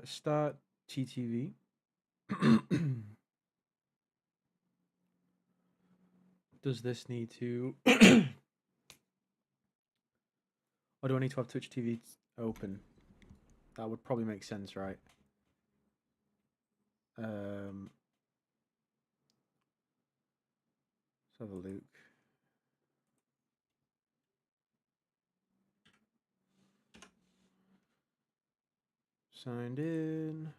Start TTV. Does this need to... Or do I need to have Twitch TV open? That would probably make sense, right? Let's have a look. Signed in.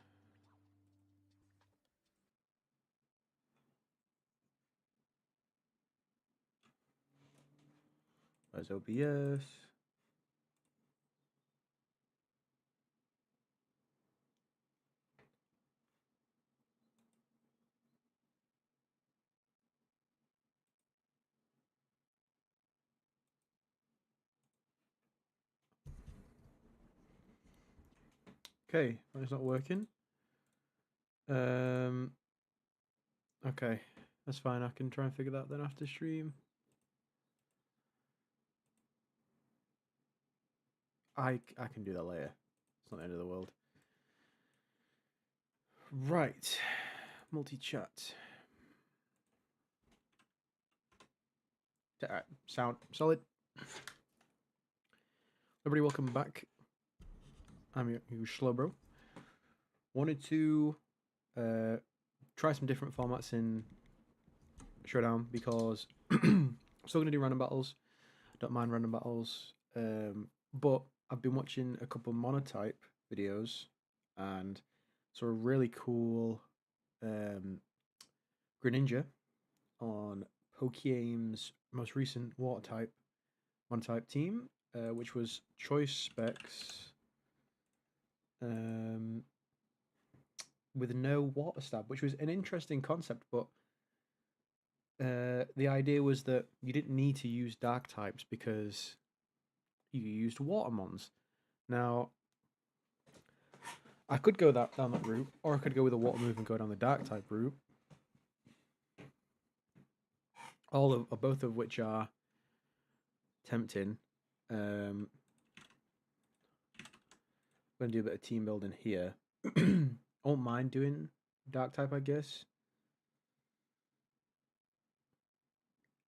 Where's OBS? Okay, it's not working. Okay, that's fine. I can try and figure that out then after stream. I can do that later. It's not the end of the world. Right, multi-chat. Sound solid. Everybody, welcome back. I'm your Slowbro. Wanted to try some different formats in Showdown because I'm still going to do random battles. Don't mind random battles. But I've been watching a couple of MONOTYPE videos and saw a really cool GRENINJA on Pokemon's most recent water-type MONOTYPE team, which was Choice Specs with no water stab, which was an interesting concept, but the idea was that you didn't need to use dark types because you used watermons. Now, I could go down that route, or I could go with a water move and go down the dark type route. Both of which are tempting. I'm going to do a bit of team building here. I won't mind doing dark type, I guess.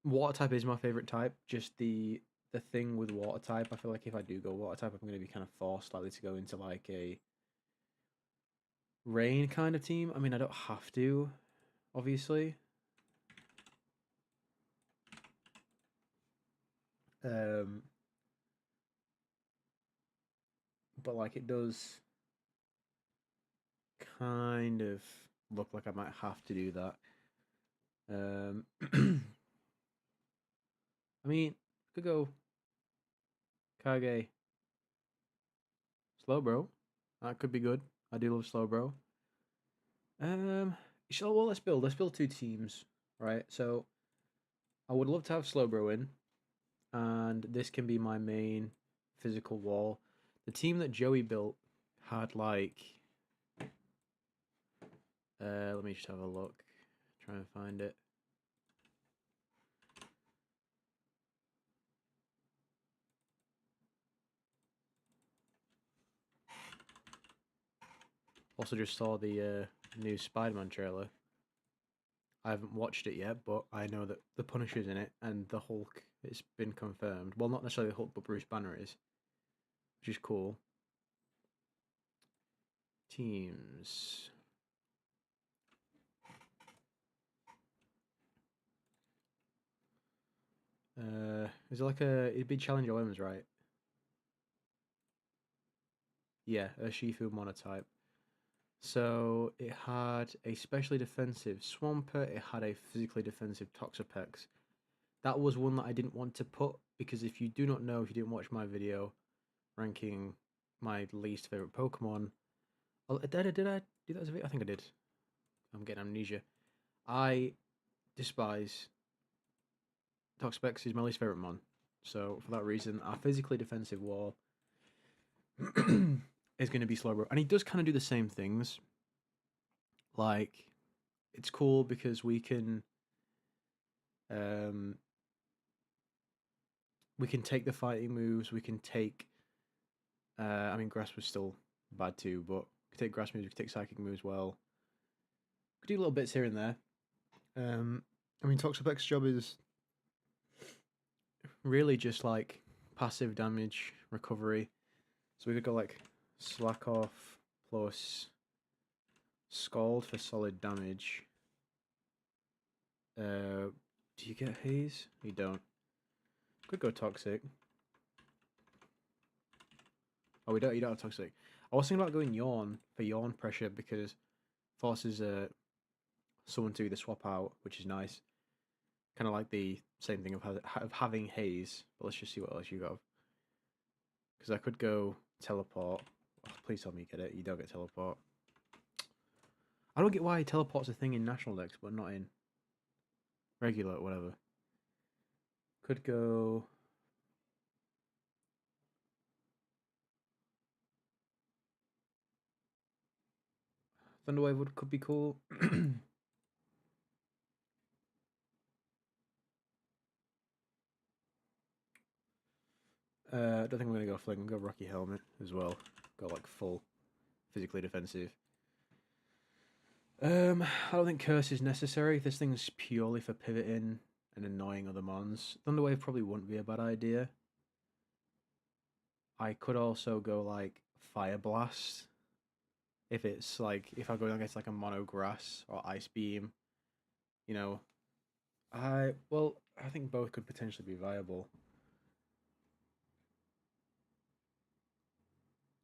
Water type is my favorite type. Just the thing with water type, I feel like if I do go water type, I'm going to be kind of forced slightly to go into like a rain kind of team. I mean, I don't have to, obviously. But like it does kind of look like I might have to do that. I mean, could go Kage Slowbro. That could be good. I do love Slowbro. Well, let's build. Let's build two teams, right? So, I would love to have Slowbro in, and this can be my main physical wall. The team that Joey built had like, let me just have a look, try and find it. Also, just saw the new Spider-Man trailer. I haven't watched it yet, but I know that the Punisher's in it and the Hulk. It's been confirmed. Well, not necessarily the Hulk, but Bruce Banner is, which is cool. Teams. Is it like it'd be Challenger Lemons, right? Yeah, a Shifu monotype. So it had a specially defensive Swampert, it had a physically defensive Toxapex. That was one that I didn't want to put because if you do not know, if you didn't watch my video ranking my least favorite Pokemon, did I do that as a video? I think I did. I'm getting amnesia. I despise Toxapex. Is my least favorite mon. So for that reason, our physically defensive wall is going to be Slowbro, and he does kind of do the same things. Like, it's cool because we can take the fighting moves. We can take. I mean, Grass was still bad too, but we could take grass moves, we could take psychic moves well. We could do little bits here and there. I mean, Toxapex's job is really just like passive damage recovery. So we could go like Slack Off plus Scald for solid damage. Do you get Haze? You don't. Could go Toxic. Oh, we don't. You don't have Toxic. I was thinking about going Yawn for Yawn pressure because forces someone to either swap out, which is nice. Kind of like the same thing of having Haze. But let's just see what else you got. Because I could go Teleport. Oh, please tell me you get it. You don't get Teleport. I don't get why Teleport's a thing in National decks, but not in regular or whatever. Could go... Thunderwave could be cool. I don't think I'm going to go Fling. I'm going to go Rocky Helmet as well. Go like full physically defensive. I don't think Curse is necessary. This thing's purely for pivoting and annoying other mons. Thunderwave probably wouldn't be a bad idea. I could also go like Fire Blast. If it's like, if I go against like a Mono Grass or Ice Beam. You know, I think both could potentially be viable.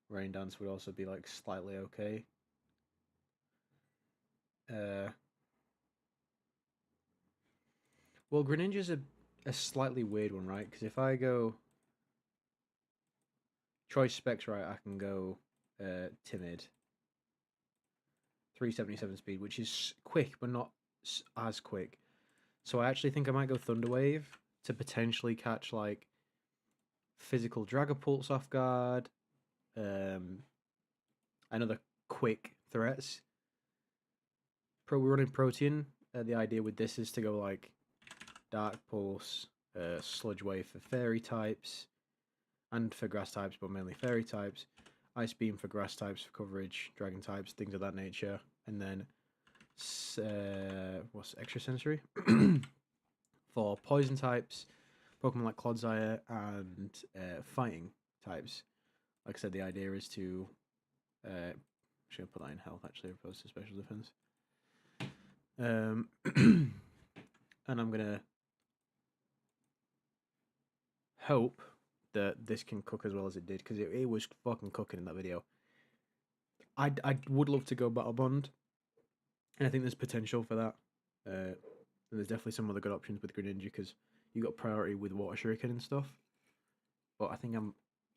Rain Dance would also be like slightly okay. Well, Greninja's a slightly weird one, right? Because if I go Choice Specs, right, I can go Timid. 377 speed, which is quick, but not as quick. So I actually think I might go Thunderwave to potentially catch like physical Dragapults off guard, and other quick threats. We're running Protean. The idea with this is to go like Dark Pulse, Sludge Wave for Fairy types, and for Grass types, but mainly Fairy types. Ice Beam for Grass types for coverage, Dragon types, things of that nature, and then what's Extrasensory for Poison types, Pokemon like Clodsire, and Fighting types. Like I said, the idea is to I'm just gonna put that in health actually, opposed to special defense. And I'm gonna hope that this can cook as well as it did, because it was fucking cooking in that video. I would love to go Battle Bond, and I think there's potential for that. And there's definitely some other good options with Greninja because you got priority with Water Shuriken and stuff. But I think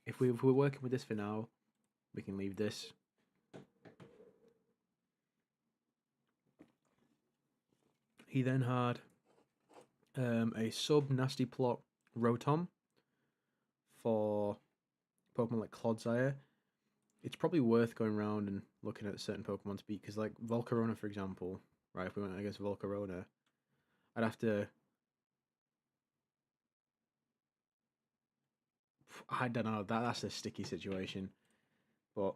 if we're working with this for now, we can leave this. He then had a sub Nasty Plot Rotom for Pokemon like Clodsire. It's probably worth going around and looking at certain Pokemon to beat, because like Volcarona, for example, right? If we went against Volcarona, I'd have to... I don't know. That's a sticky situation, but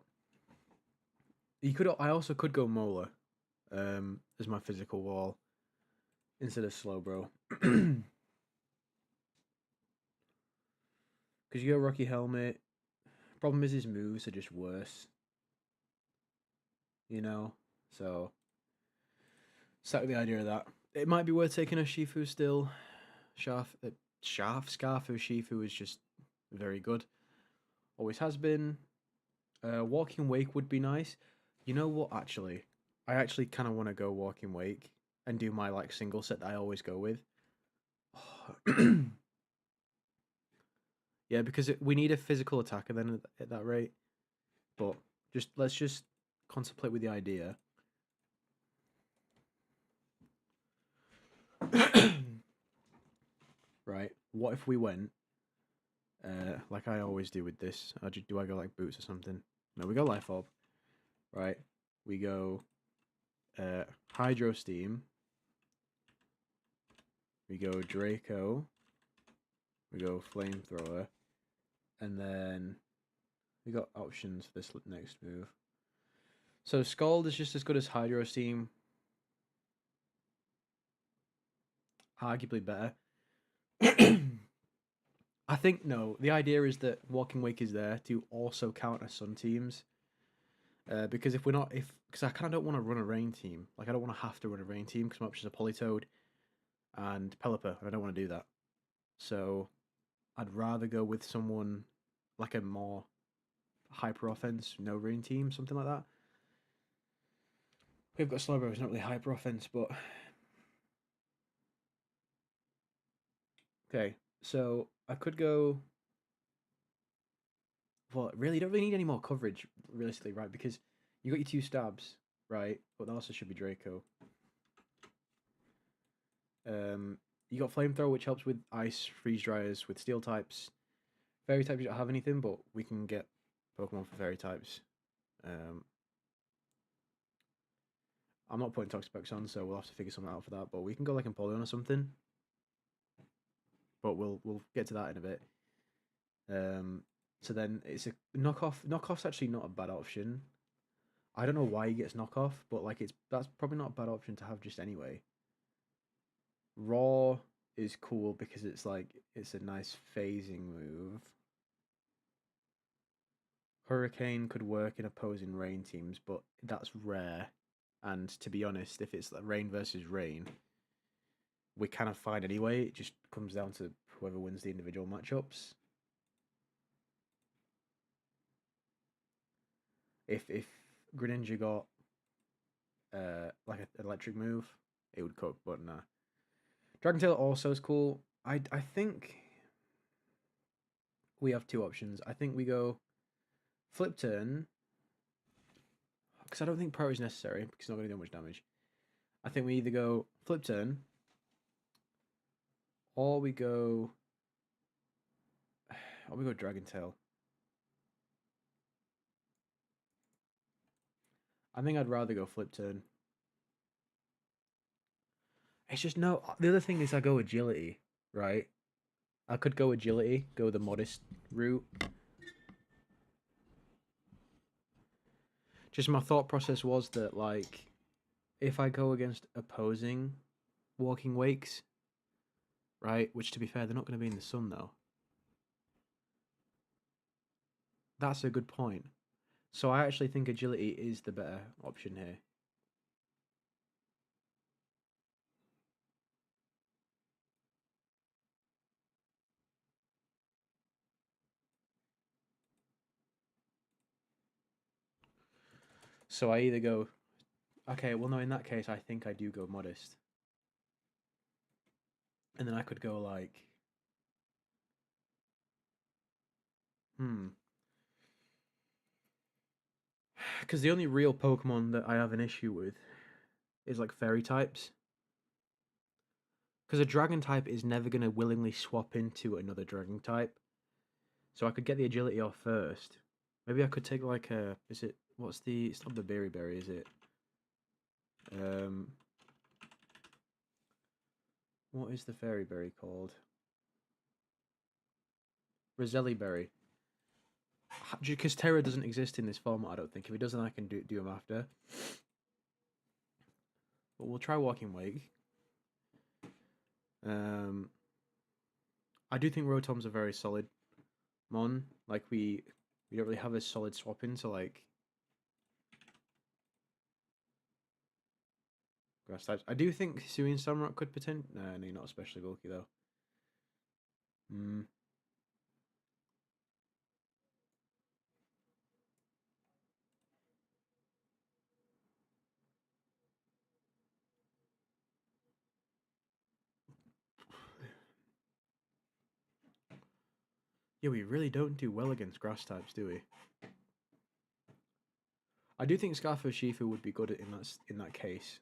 I also could go Mola, as my physical wall instead of Slowbro. Because you go Rocky Helmet. Problem is his moves are just worse. You know? So, stuck with the idea of that. It might be worth taking a Shifu still. Scarfu Shifu is just very good. Always has been. Walking Wake would be nice. You know what, actually? I actually kind of want to go Walking Wake and do my like single set that I always go with. Yeah, because we need a physical attacker then at that rate. But let's just contemplate with the idea. Right, what if we went, like I always do with this, do I go like Boots or something? No, we go Life Orb. Right, we go Hydro Steam. We go Draco. We go Flamethrower. And then we got options for this next move. So Scald is just as good as Hydro Steam. Arguably better. I think, no, the idea is that Walking Wake is there to also counter Sun teams. Because if we're not, because I kind of don't want to run a Rain team. Like, I don't want to have to run a Rain team because my options are Politoed and Pelipper, and I don't want to do that. So I'd rather go with someone like a more hyper offense, no Rain team, something like that. We've got Slowbro, it's not really hyper offense, but okay. So I could go. Well, really, you don't really need any more coverage, realistically, right? Because you got your 2 stabs, right? But that also should be Draco. You got Flamethrower, which helps with Ice, Freeze Dryers, with Steel types. Fairy types, you don't have anything, but we can get Pokemon for Fairy types. I'm not putting Toxapex on, so we'll have to figure something out for that. But we can go like Empoleon or something. But we'll get to that in a bit. So then it's a knockoff. Knockoff's actually not a bad option. I don't know why he gets knockoff, but like that's probably not a bad option to have just anyway. Raw is cool because it's like it's a nice phasing move. Hurricane could work in opposing Rain teams, but that's rare. And to be honest, if it's like Rain versus Rain, we kind of fine anyway. It just comes down to whoever wins the individual matchups. If Greninja got like an electric move, it would cook, but nah. Dragon Tail also is cool. I think we have 2 options. I think we go Flip Turn, because I don't think Pro is necessary, because it's not going to do much damage. I think we either go Flip Turn, or we go Dragon Tail. I think I'd rather go Flip Turn. It's just no. The other thing is I go Agility, right? I could go Agility, go the modest route. Just my thought process was that, like, if I go against opposing Walking Wakes, right? Which, to be fair, they're not going to be in the sun, though. That's a good point. So I actually think Agility is the better option here. So I either go... Okay, well, no, in that case, I think I do go Modest. And then I could go, like... Because the only real Pokemon that I have an issue with is, like, Fairy types. Because a Dragon type is never going to willingly swap into another Dragon type. So I could get the Agility off first. Maybe I could take, like, a... Is it... What's the... It's not the Berry, is it? What is the Fairy Berry called? Roselli Berry. Because Terra doesn't exist in this format, I don't think. If it doesn't, I can do them after. But we'll try Walking Wake. I do think Rotom's a very solid Mon. Like, we don't really have a solid swap in, so, like... Grass types. I do think Sui and Samurott could pretend... No, you're not especially bulky, though. Yeah, we really don't do well against grass types, do we? I do think Scarf Shifu would be good in that case.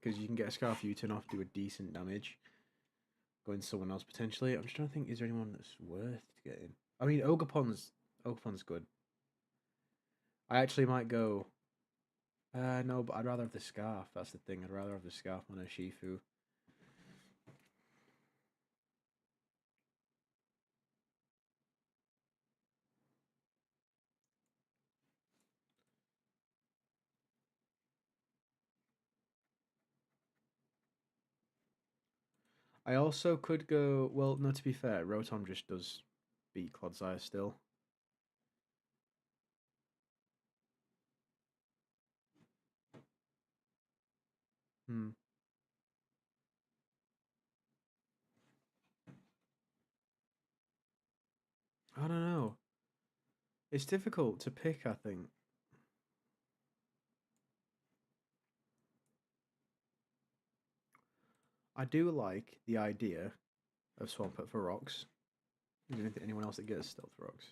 Because you can get a Scarf U-turn off, do a decent damage. Go into someone else potentially. I'm just trying to think, is there anyone that's worth getting? I mean, Ogerpon's good. I actually might go... no, but I'd rather have the Scarf. That's the thing. I'd rather have the Scarf on a Shifu. I also could go. Well, no. To be fair, Rotom just does beat Clodsire still. Hmm. I don't know. It's difficult to pick. I think. I do like the idea of Swampert for rocks. Is there anyone else that gets stealth rocks?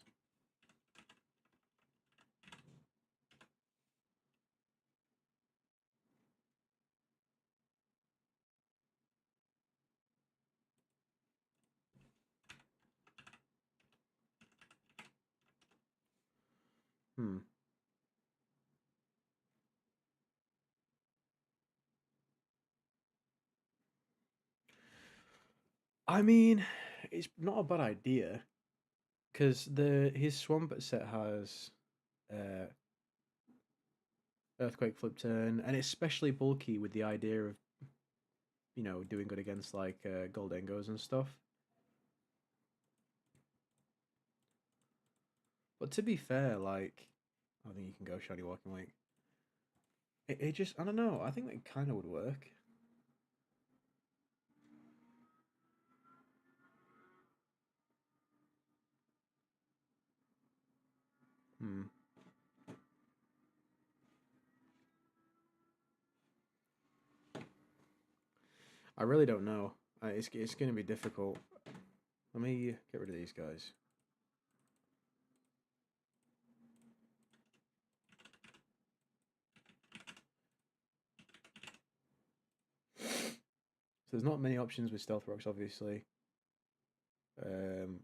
Hmm. I mean, it's not a bad idea because the his Swampert set has uh, Earthquake Flip Turn, and it's especially bulky with the idea of doing good against like Goldengos and stuff. But to be fair, like I think you can go Shiny Walking Lake. It just I don't know. I think it kind of would work. Hmm. I really don't know. It's going to be difficult. Let me get rid of these guys. So there's not many options with Stealth Rocks, obviously. Um,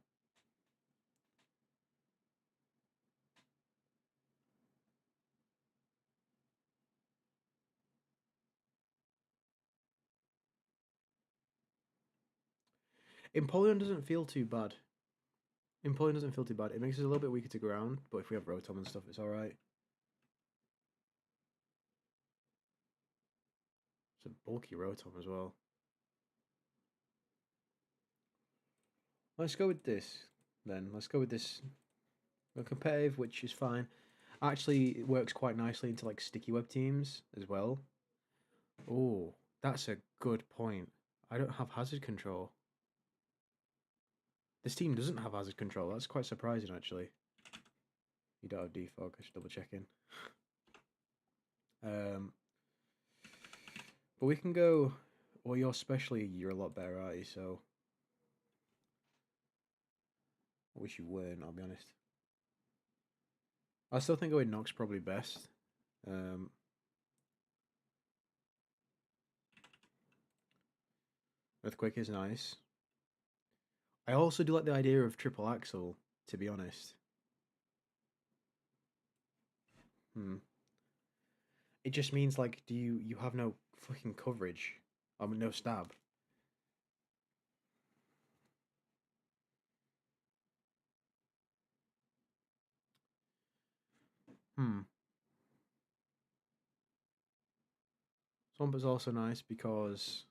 Empoleon doesn't feel too bad. Empoleon doesn't feel too bad. It makes us a little bit weaker to ground, but if we have Rotom and stuff, it's alright. It's a bulky Rotom as well. Let's go with this, then. Let's go with this. Competitive, which is fine. Actually, it works quite nicely into like sticky web teams as well. Oh, that's a good point. I don't have hazard control. This team doesn't have hazard control. That's quite surprising, actually. You don't have defog. I should double check in. Um, but we can go. Well, you're a lot better, aren't you? So I wish you weren't. I'll be honest. I still think going Nox probably best. Um, Earthquake is nice. I also do like the idea of triple axle. To be honest. Hmm. It just means like, do you have no fucking coverage? I mean, no stab. Hmm. Swampert is also nice because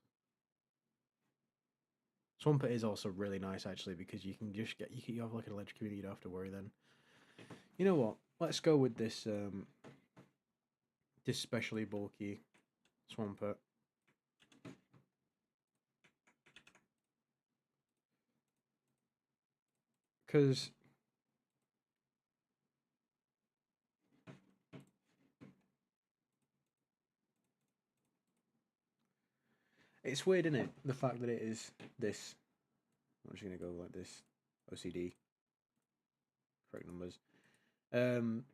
Swampert is also really nice actually because you can just get you have like an electric community. You don't have to worry then. You know what? Let's go with this specially bulky Swampert because it's weird, isn't it? The fact that it is this. I'm just gonna go like this. OCD. Correct numbers. Um,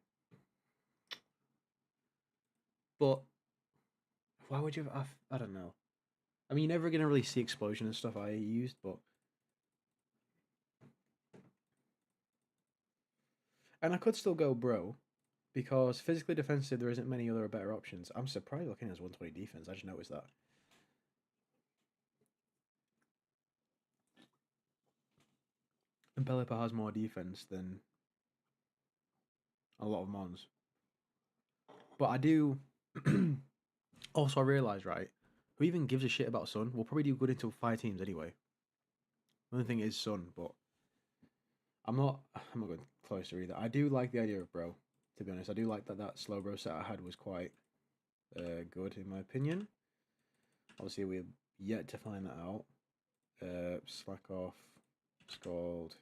but why would you? I don't know. I mean, you're never gonna really see explosion and stuff I used, but and I could still go bro because physically defensive there isn't many other better options. I'm surprised looking at his 120 defense. I just noticed that. And Pelipper has more defense than a lot of mons. But I do also I realise, right? Who even gives a shit about Sun? We'll probably do good until 5 teams anyway. Only thing is Sun, but I'm not going closer either. I do like the idea of Bro, to be honest. I do like that Slowbro set I had was quite good in my opinion. Obviously, we're yet to find that out. Slack off, Scald,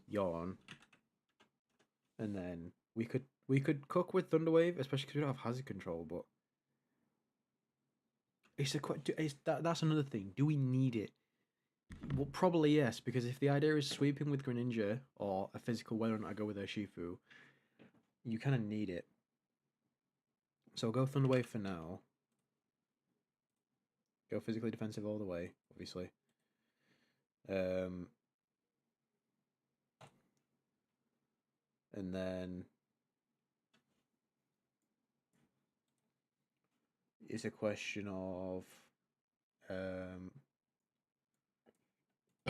Yawn, and then we could cook with Thunderwave, especially because we don't have hazard control. But that's another thing. Do we need it? Well, probably yes, because if the idea is sweeping with Greninja or a physical, whether or not I go with Urshifu, you kind of need it. So I'll go Thunderwave for now. Go physically defensive all the way, obviously. And then it's a question of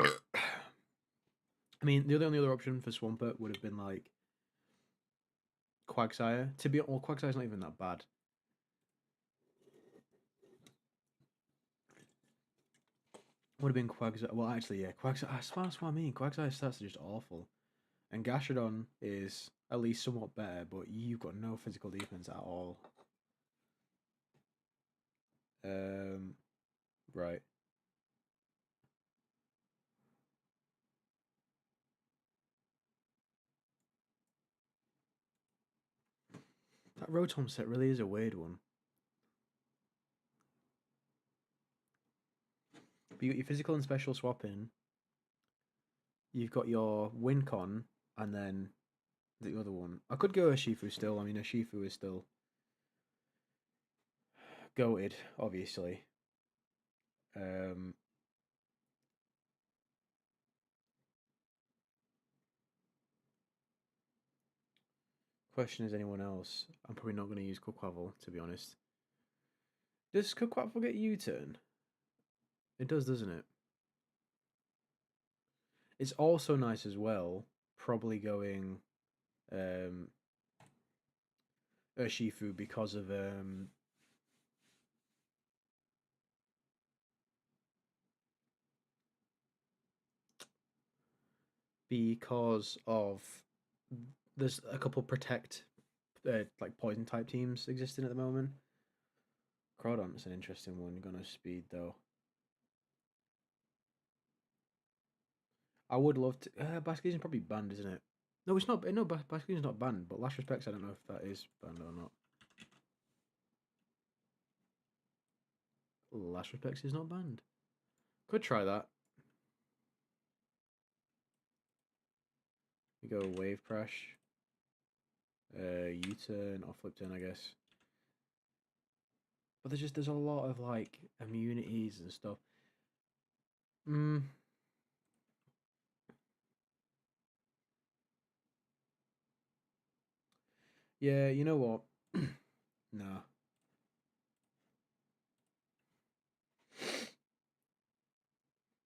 I mean, the only other option for Swampert would have been like Quagsire. Quagsire's not even that bad. Would have been Quagsire. Well, actually, yeah, Quagsire. That's what I mean. Quagsire's stats are just awful. And Gastrodon is at least somewhat better, but you've got no physical defense at all. Right. That Rotom set really is a weird one. But you got your physical and special swapping. You've got your Wincon, and then the other one. I could go Urshifu still. I mean, Urshifu is still goated, obviously. Question is anyone else? I'm probably not going to use Quaquaval, to be honest. Does Quaquaval get U-turn? It does, doesn't it? It's also nice as well, probably going Urshifu because of there's a couple protect like poison type teams existing at the moment. Crawdont's an interesting one. Gonna speed though. I would love to. Basculetion's probably banned, isn't it? No, it's not. No, Basculetion's not banned. But Last Respects, I don't know if that is banned or not. Last Respects is not banned. Could try that. We go Wave Crash. U-turn or flip turn, I guess. But there's a lot of like immunities and stuff. Yeah, you know what? Nah.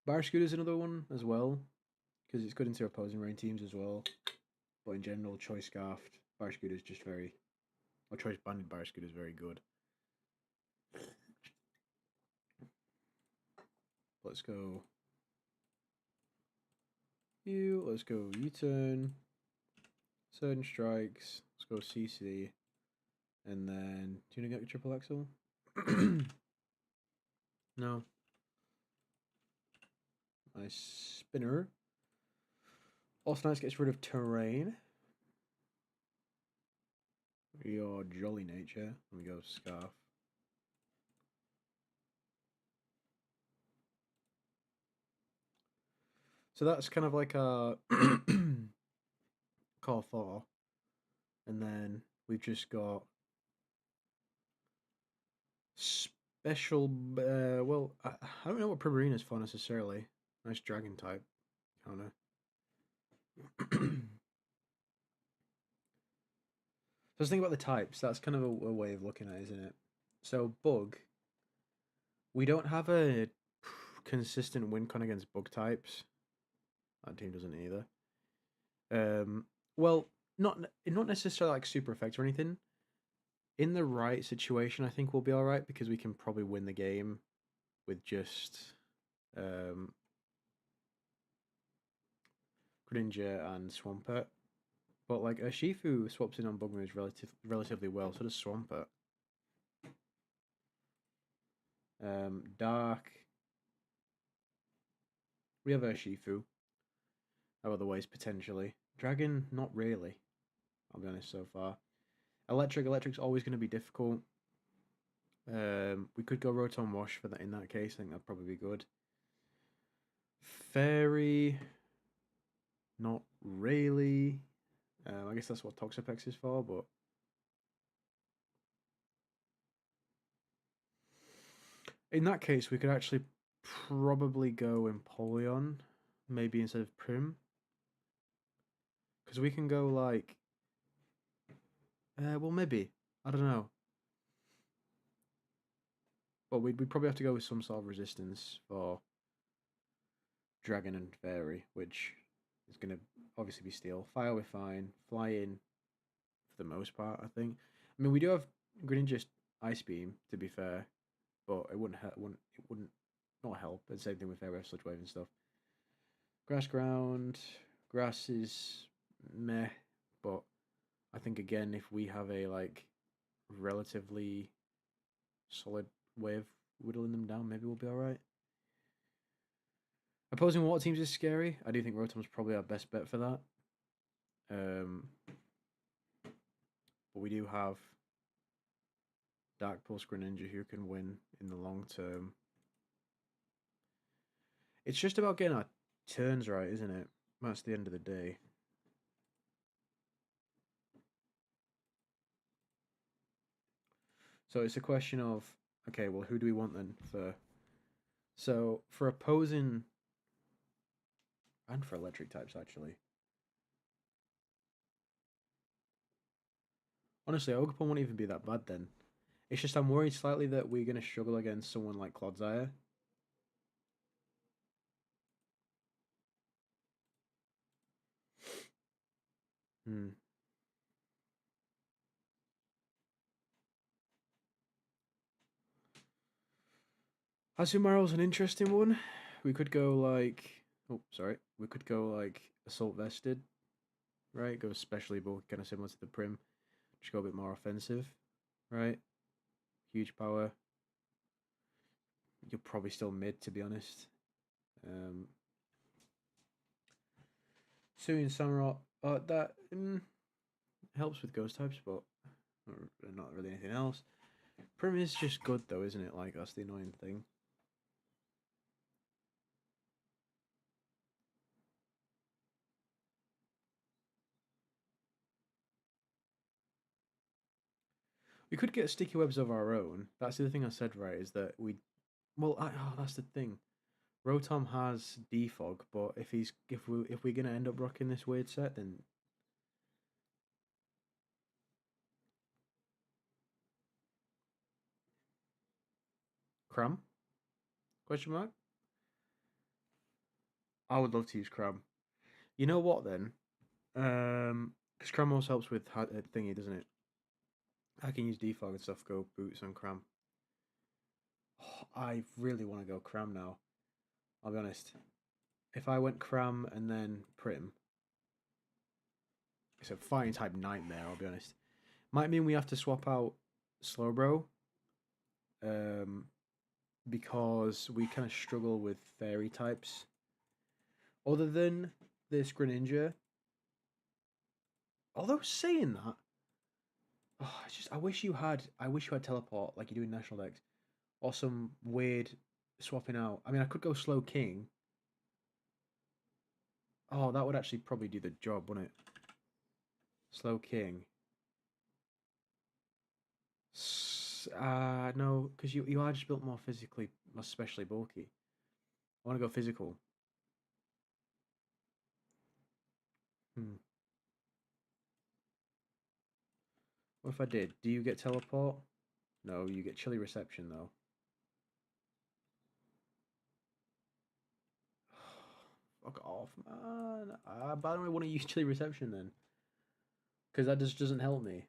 Barraskewda's another one as well, because it's good into opposing rain teams as well. But in general, Choice Scarfed Barraskewda is just very, or Choice Banded Barraskewda is very good. Let's go. Let's go U-turn. Surge Strikes. Let's go CC. And then, do you want to get Triple Axel? No. Nice Spinner. Also nice gets rid of Terrain. Your Jolly Nature. Let me go Scarf. So that's kind of like a Call 4. And then we've just got special. Well, I don't know what Primarina is for necessarily. Nice Dragon type. Kind of. So let's think about the types. That's kind of a way of looking at it, isn't it? So Bug. We don't have a consistent win con against Bug types. That team doesn't either. Well, not necessarily like super effects or anything. in the right situation, I think we'll be all right because we can probably win the game with just um, Greninja and Swampert. But like Shifu swaps in on bug moves relatively well, so does Swampert. Dark. We have Shifu. Other ways potentially. Dragon, not really. I'll be honest so far. Electric's always going to be difficult. We could go Rotom Wash for that in that case. I think that'd probably be good. Fairy, not really. I guess that's what Toxapex is for, but in that case, we could actually probably go Empoleon, maybe instead of Prim, because we can go like, well, maybe I don't know. Well, we'd probably have to go with some sort of resistance for Dragon and Fairy, which is going to obviously be Steel. Fire, we're fine. Fly in for the most part, I think. I mean, we do have Greninja's Ice Beam, to be fair, but it wouldn't help. It wouldn't not help. And same thing with Fairy Sludge Wave and stuff. Grass Ground, Grass is meh, but I think again, if we have a like relatively solid wave whittling them down, maybe we'll be all right. Opposing water teams is scary. I do think Rotom's probably our best bet for that. But we do have Dark Pulse Greninja who can win in the long term. It's just about getting our turns right, isn't it? That's the end of the day. So it's a question of, okay, well, who do we want then for... So for opposing... And for electric types, actually. Honestly, Ogerpon won't even be that bad then. It's just I'm worried slightly that we're going to struggle against someone like Clodsire. Hmm. Asumaro's an interesting one. We could go like... Oh, sorry. We could go like Assault Vested. Right? Go especially bulky, kind of similar to the Prim. Just go a bit more offensive. Right? Huge power. You're probably still mid, to be honest. Suing Samurott. That helps with ghost types, but not really anything else. Prim is just good, though, isn't it? Like, that's the annoying thing. We could get sticky webs of our own. That's the other thing I said, right? Is that we, well, that's the thing. Rotom has defog, but if we're gonna end up rocking this weird set, then Cram? Question mark. I would love to use Cram. You know what then? Because Cram also helps with thingy, doesn't it? I can use defog and stuff. Go boots on Cram. Oh, I really want to go Cram now. I'll be honest. If I went Cram and then Prim, it's a fighting type nightmare. I'll be honest. Might mean we have to swap out Slowbro. Because we kind of struggle with fairy types. Other than this Greninja. Although saying that, oh, it's just I wish you had teleport like you do in National Dex, or some weird swapping out. I mean, I could go Slow King. Oh, that would actually probably do the job, wouldn't it? Slow King. No, because you are just built more physically, especially bulky. I want to go physical. What if I did? Do you get teleport? No, you get chilly reception though. Fuck off, man. By the way, I want to use chilly reception then. Because that just doesn't help me.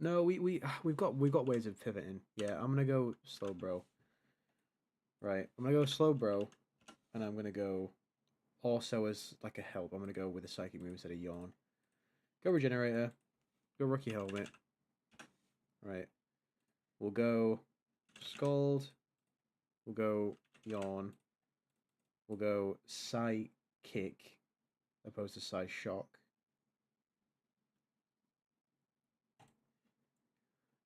No, we've got ways of pivoting. Yeah, I'm gonna go Slowbro. Right, I'm gonna go Slowbro, and I'm gonna go also as like a help. I'm gonna go with a psychic move instead of Yawn. Go Regenerator. Go Rookie Helmet. Right. We'll go Scald. We'll go Yawn. We'll go Psychic opposed to Psyshock.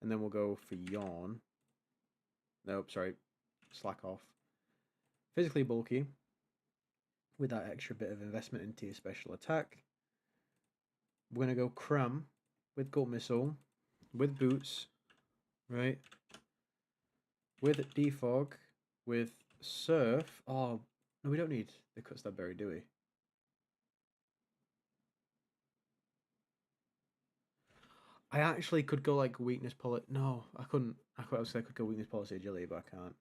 And then we'll go for Yawn. Nope, sorry. Slack off. Physically bulky. With that extra bit of investment into your special attack. We're going to go Cram with Gut Missile. With Boots. Right. With Defog. With Surf. Oh, no, we don't need the Cut Stab Berry, do we? I actually could go like Weakness Policy. No, I couldn't. I could go Weakness Policy Agility, but I can't.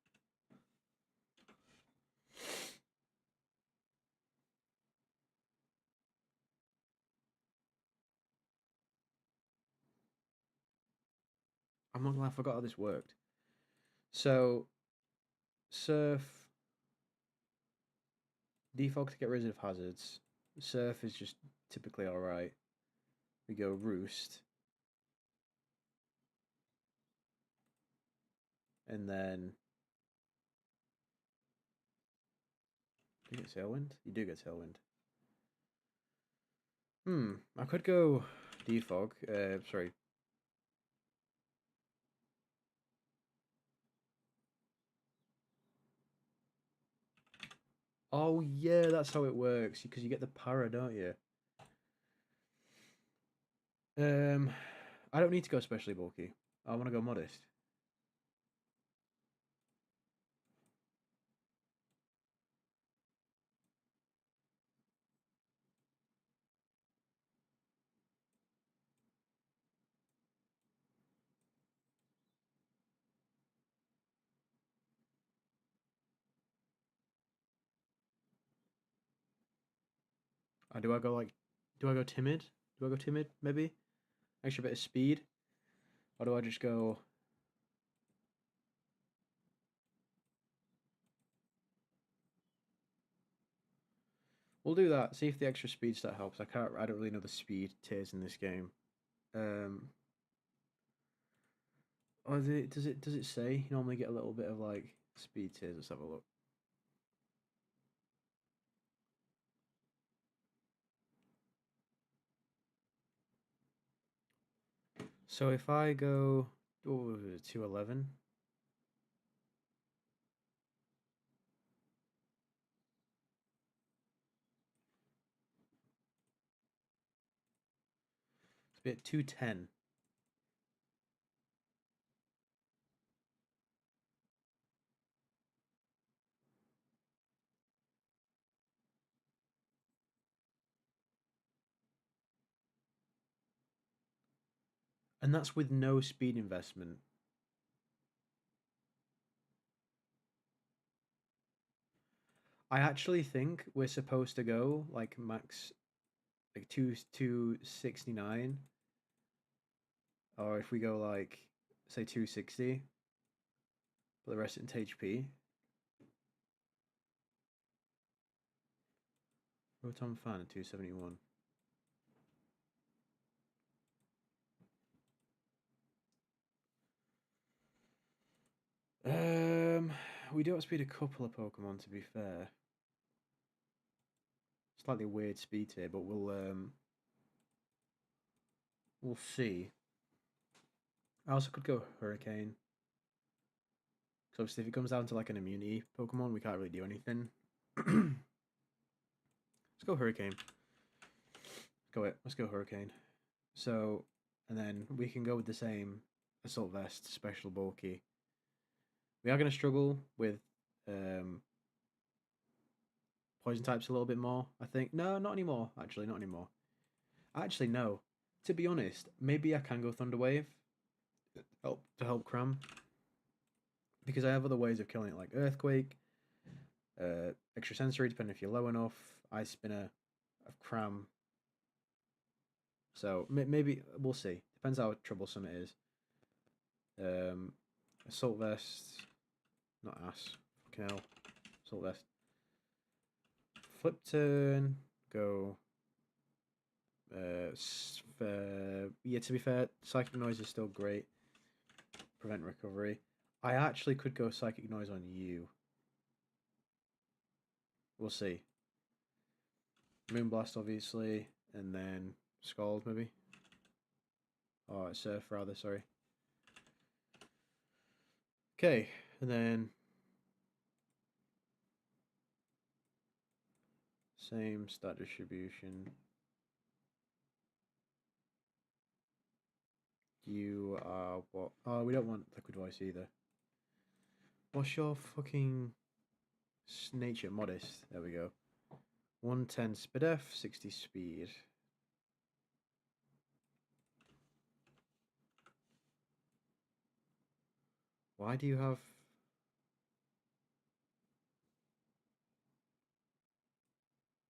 I'm not gonna lie, I forgot how this worked. So, Surf, Defog to get rid of hazards. Surf is just typically alright. We go Roost. And then... Do you get Tailwind? You do get Tailwind. I could go Defog. Sorry. Oh yeah, that's how it works. Because you get the para, don't you? I don't need to go especially bulky. I want to go modest. Do I go like... Do I go timid? Do I go timid, maybe? Extra bit of speed? Or do I just go... We'll do that. See if the extra speed stat helps. I don't really know the speed tiers in this game. Oh, does it say you normally get a little bit of like speed tiers? Let's have a look. So if I go 211. It's a bit 210. And that's with no speed investment. I actually think we're supposed to go like max like 269. Or if we go like say 260, put the rest into HP. Rotom Fan at 271. We do outspeed a couple of Pokemon to be fair. Slightly weird speed here, but we'll see. I also could go Hurricane. Because obviously if it comes down to like an immunity Pokemon, we can't really do anything. Let's go Hurricane. Let's go Hurricane. So, and then we can go with the same Assault Vest, Special Bulky. We are going to struggle with Poison types a little bit more, I think. No, not anymore. Actually, not anymore. Actually, no. To be honest, maybe I can go Thunder Wave to help Cram. Because I have other ways of killing it, like Earthquake, Extra Sensory, depending if you're low enough, Ice Spinner, Cram. So maybe we'll see. Depends how troublesome it is. Assault Vest. Not ass. Fucking hell. Assault Vest. Flip turn. Go. Yeah, to be fair, Psychic Noise is still great. Prevent recovery. I actually could go Psychic Noise on you. We'll see. Moonblast, obviously, and then Scald, maybe. Oh, Surf, rather, sorry. Okay, and then same stat distribution. You are what? Oh, we don't want Liquid Voice either. What's your fucking nature? Modest. There we go. 110 speed F, 60 speed. Why do you have...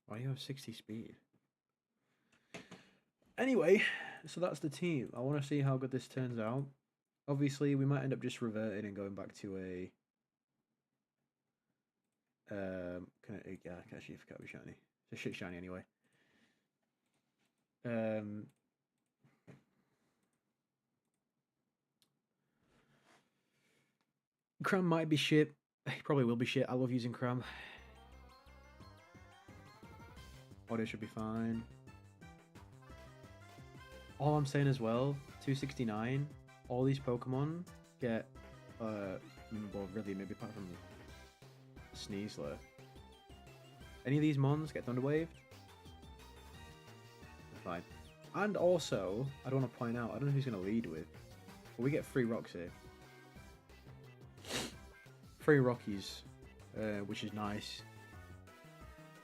Why do you have 60 speed? Anyway, so that's the team. I want to see how good this turns out. Obviously, we might end up just reverting and going back to a... yeah, I actually forgot to be shiny. It's a shit shiny anyway. Cram might be shit. He probably will be shit. I love using Cram. Audio should be fine. All I'm saying as well, 269, all these Pokemon get, well, really, maybe apart from Sneasler. Any of these Mons get Thunder Waved? Fine. And also, I don't want to point out, I don't know who's going to lead with, but we get 3 rocks here. 3 Rockies, which is nice.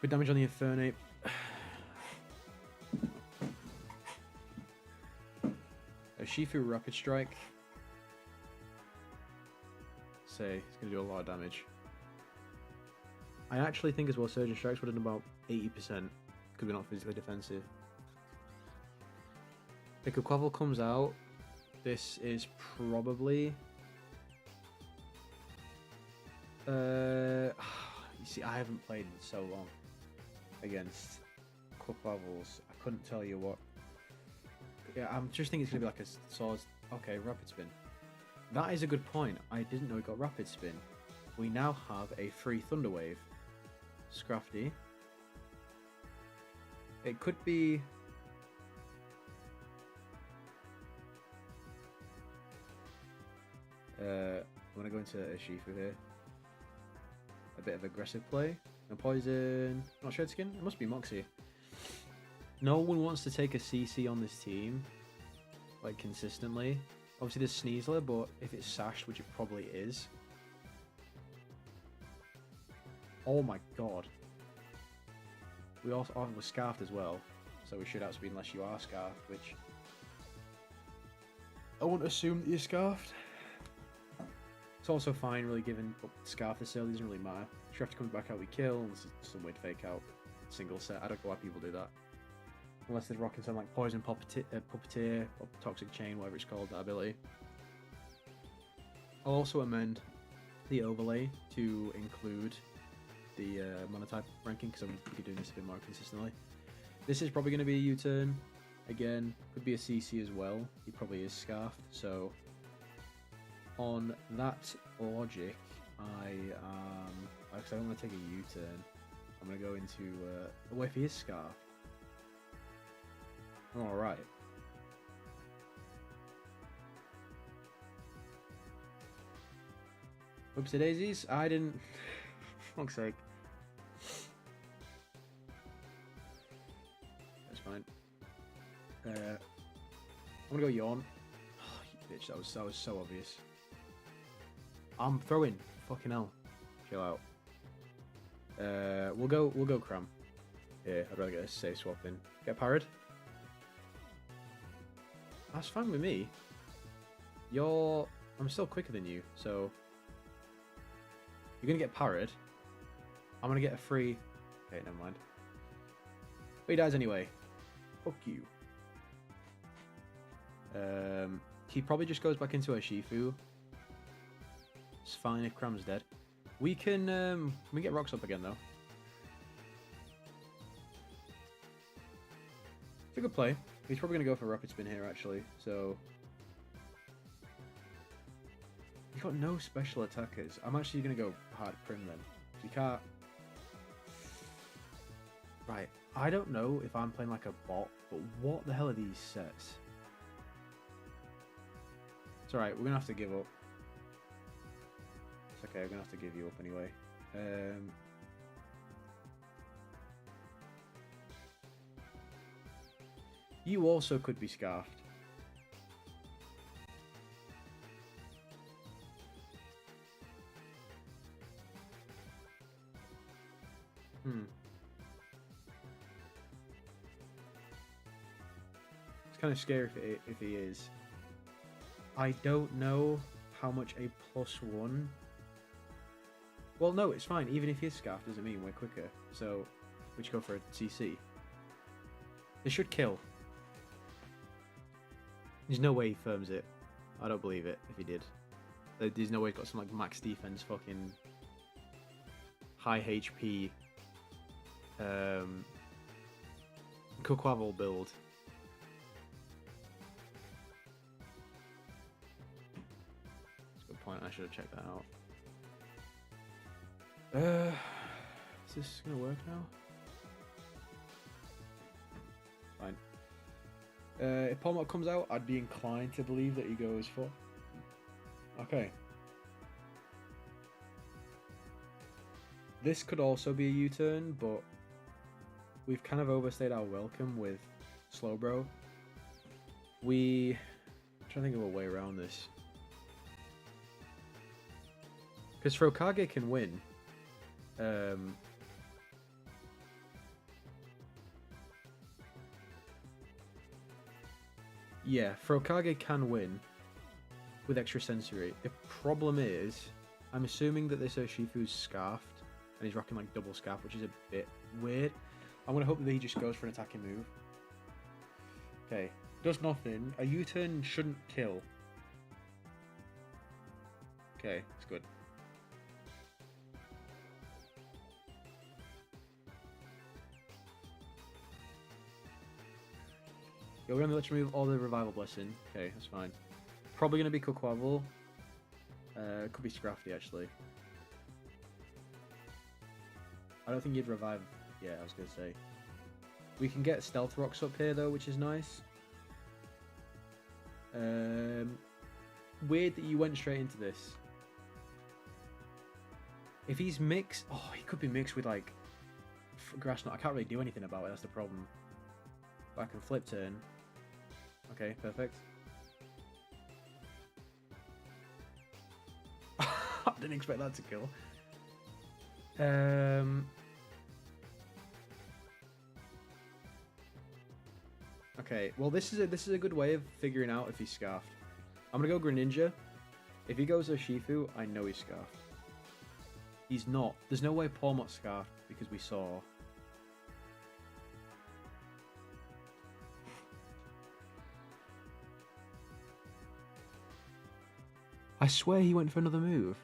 Good damage on the Infernape. A Shifu Rapid Strike. Say, it's going to do a lot of damage. I actually think as well Surgeon Strikes would have done about 80%, because we're not physically defensive. If Quavel comes out, this is probably... you see, I haven't played in so long against Quavels. I couldn't tell you what. Yeah, I'm just thinking it's going to be like a sword. Okay, Rapid Spin. That is a good point. I didn't know it got Rapid Spin. We now have a free Thunder Wave. Scrafty. It could be... I'm going to go into a Shifu here. A bit of aggressive play. No poison. Not Shred Skin? It must be Moxie. No one wants to take a CC on this team, like, consistently. Obviously there's Sneasler, but if it's Sashed, which it probably is. Oh my god. We also we're Scarfed as well, so we should outspeed unless you are Scarfed, which... I won't assume that you're Scarfed. It's also fine, really, given Scarf this early doesn't really matter. Shrift comes back out, we kill, and this is some weird fake out single set. I don't know why people do that. Unless they're rocking something like Poison Puppeteer, or Toxic Chain, whatever it's called, that ability. I'll also amend the overlay to include the monotype ranking, because I'm going to be doing this a bit more consistently. This is probably going to be a U-turn. Again, could be a CC as well. He probably is Scarfed, so... On that logic, because I don't want to take a U-turn, I'm going to go into, what if he is Scarfed? Alright. Oopsie daisies, I didn't... For fuck's sake. That's fine. I'm going to go Yawn. Oh, you bitch, that was so obvious. I'm throwing. Fucking hell. Chill out. We'll go Cram. Yeah, I'd rather get a safe swap in. Get parried. That's fine with me. I'm still quicker than you, so you're gonna get parried. I'm gonna get a free. Okay, never mind. But he dies anyway. Fuck you. he probably just goes back into a Shifu. It's fine if Cram's dead. We can get rocks up again though. It's a good play. He's probably gonna go for Rocket Spin here actually. So he's got no special attackers. I'm actually gonna go hard Prim then. You can't. Right. I don't know if I'm playing like a bot, but what the hell are these sets? It's alright, we're gonna have to give up. It's okay, I'm gonna have to give you up anyway. You also could be scarfed. It's kind of scary if he is. I don't know how much a +1... Well, no, it's fine. Even if he is scarfed, doesn't mean we're quicker. So, we should go for a CC. This should kill. There's no way he firms it. I don't believe it if he did. There's no way he's got some like max defense fucking high HP Quaquaval build. That's a good point. I should have checked that out. Is this gonna work now? Fine. If Polmot comes out, I'd be inclined to believe that he goes for. Okay. This could also be a U-turn, but we've kind of overstayed our welcome with Slowbro. I'm trying to think of a way around this. Because Frokage can win. Yeah, Frokage can win with extra sensory. The problem is, I'm assuming that this Urshifu's scarfed and he's rocking like double scarf, which is a bit weird. I'm gonna hope that he just goes for an attacking move. Okay, does nothing. A U-turn shouldn't kill. Okay, it's good. We're gonna let you remove all the revival blessing. Okay, that's fine. Probably gonna be Quaquaval. Could be Scrafty actually. I don't think you'd revive. Yeah, I was gonna say. We can get Stealth Rocks up here though, which is nice. Weird that you went straight into this. If he's mixed, oh, he could be mixed with like Grass Knot. I can't really do anything about it. That's the problem. But I can flip turn. Okay, perfect. I didn't expect that to kill. Okay, well this is a good way of figuring out if he's scarfed. I'm gonna go Greninja. If he goes Urshifu, I know he's scarfed. He's not. There's no way Polmot's scarfed because we saw. I swear he went for another move.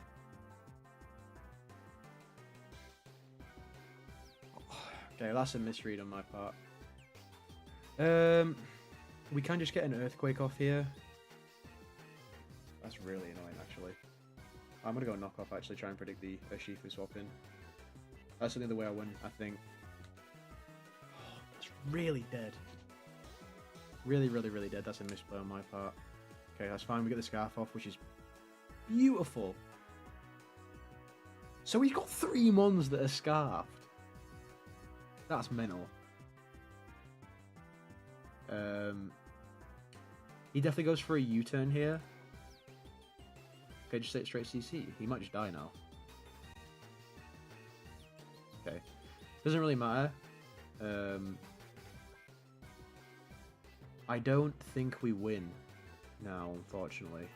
Okay, that's a misread on my part. We can just get an Earthquake off here. That's really annoying, actually. I'm gonna go knock off, actually, try and predict the Urshifu swap in. That's the other way I win, I think. Oh, that's really dead. Really, really, really dead. That's a misplay on my part. Okay, that's fine. We get the Scarf off, which is beautiful. So he's got 3 mons that are scarfed. That's mental. He definitely goes for a U-turn here. Okay, just say it straight CC. He might just die now. Okay. Doesn't really matter. I don't think we win now, unfortunately.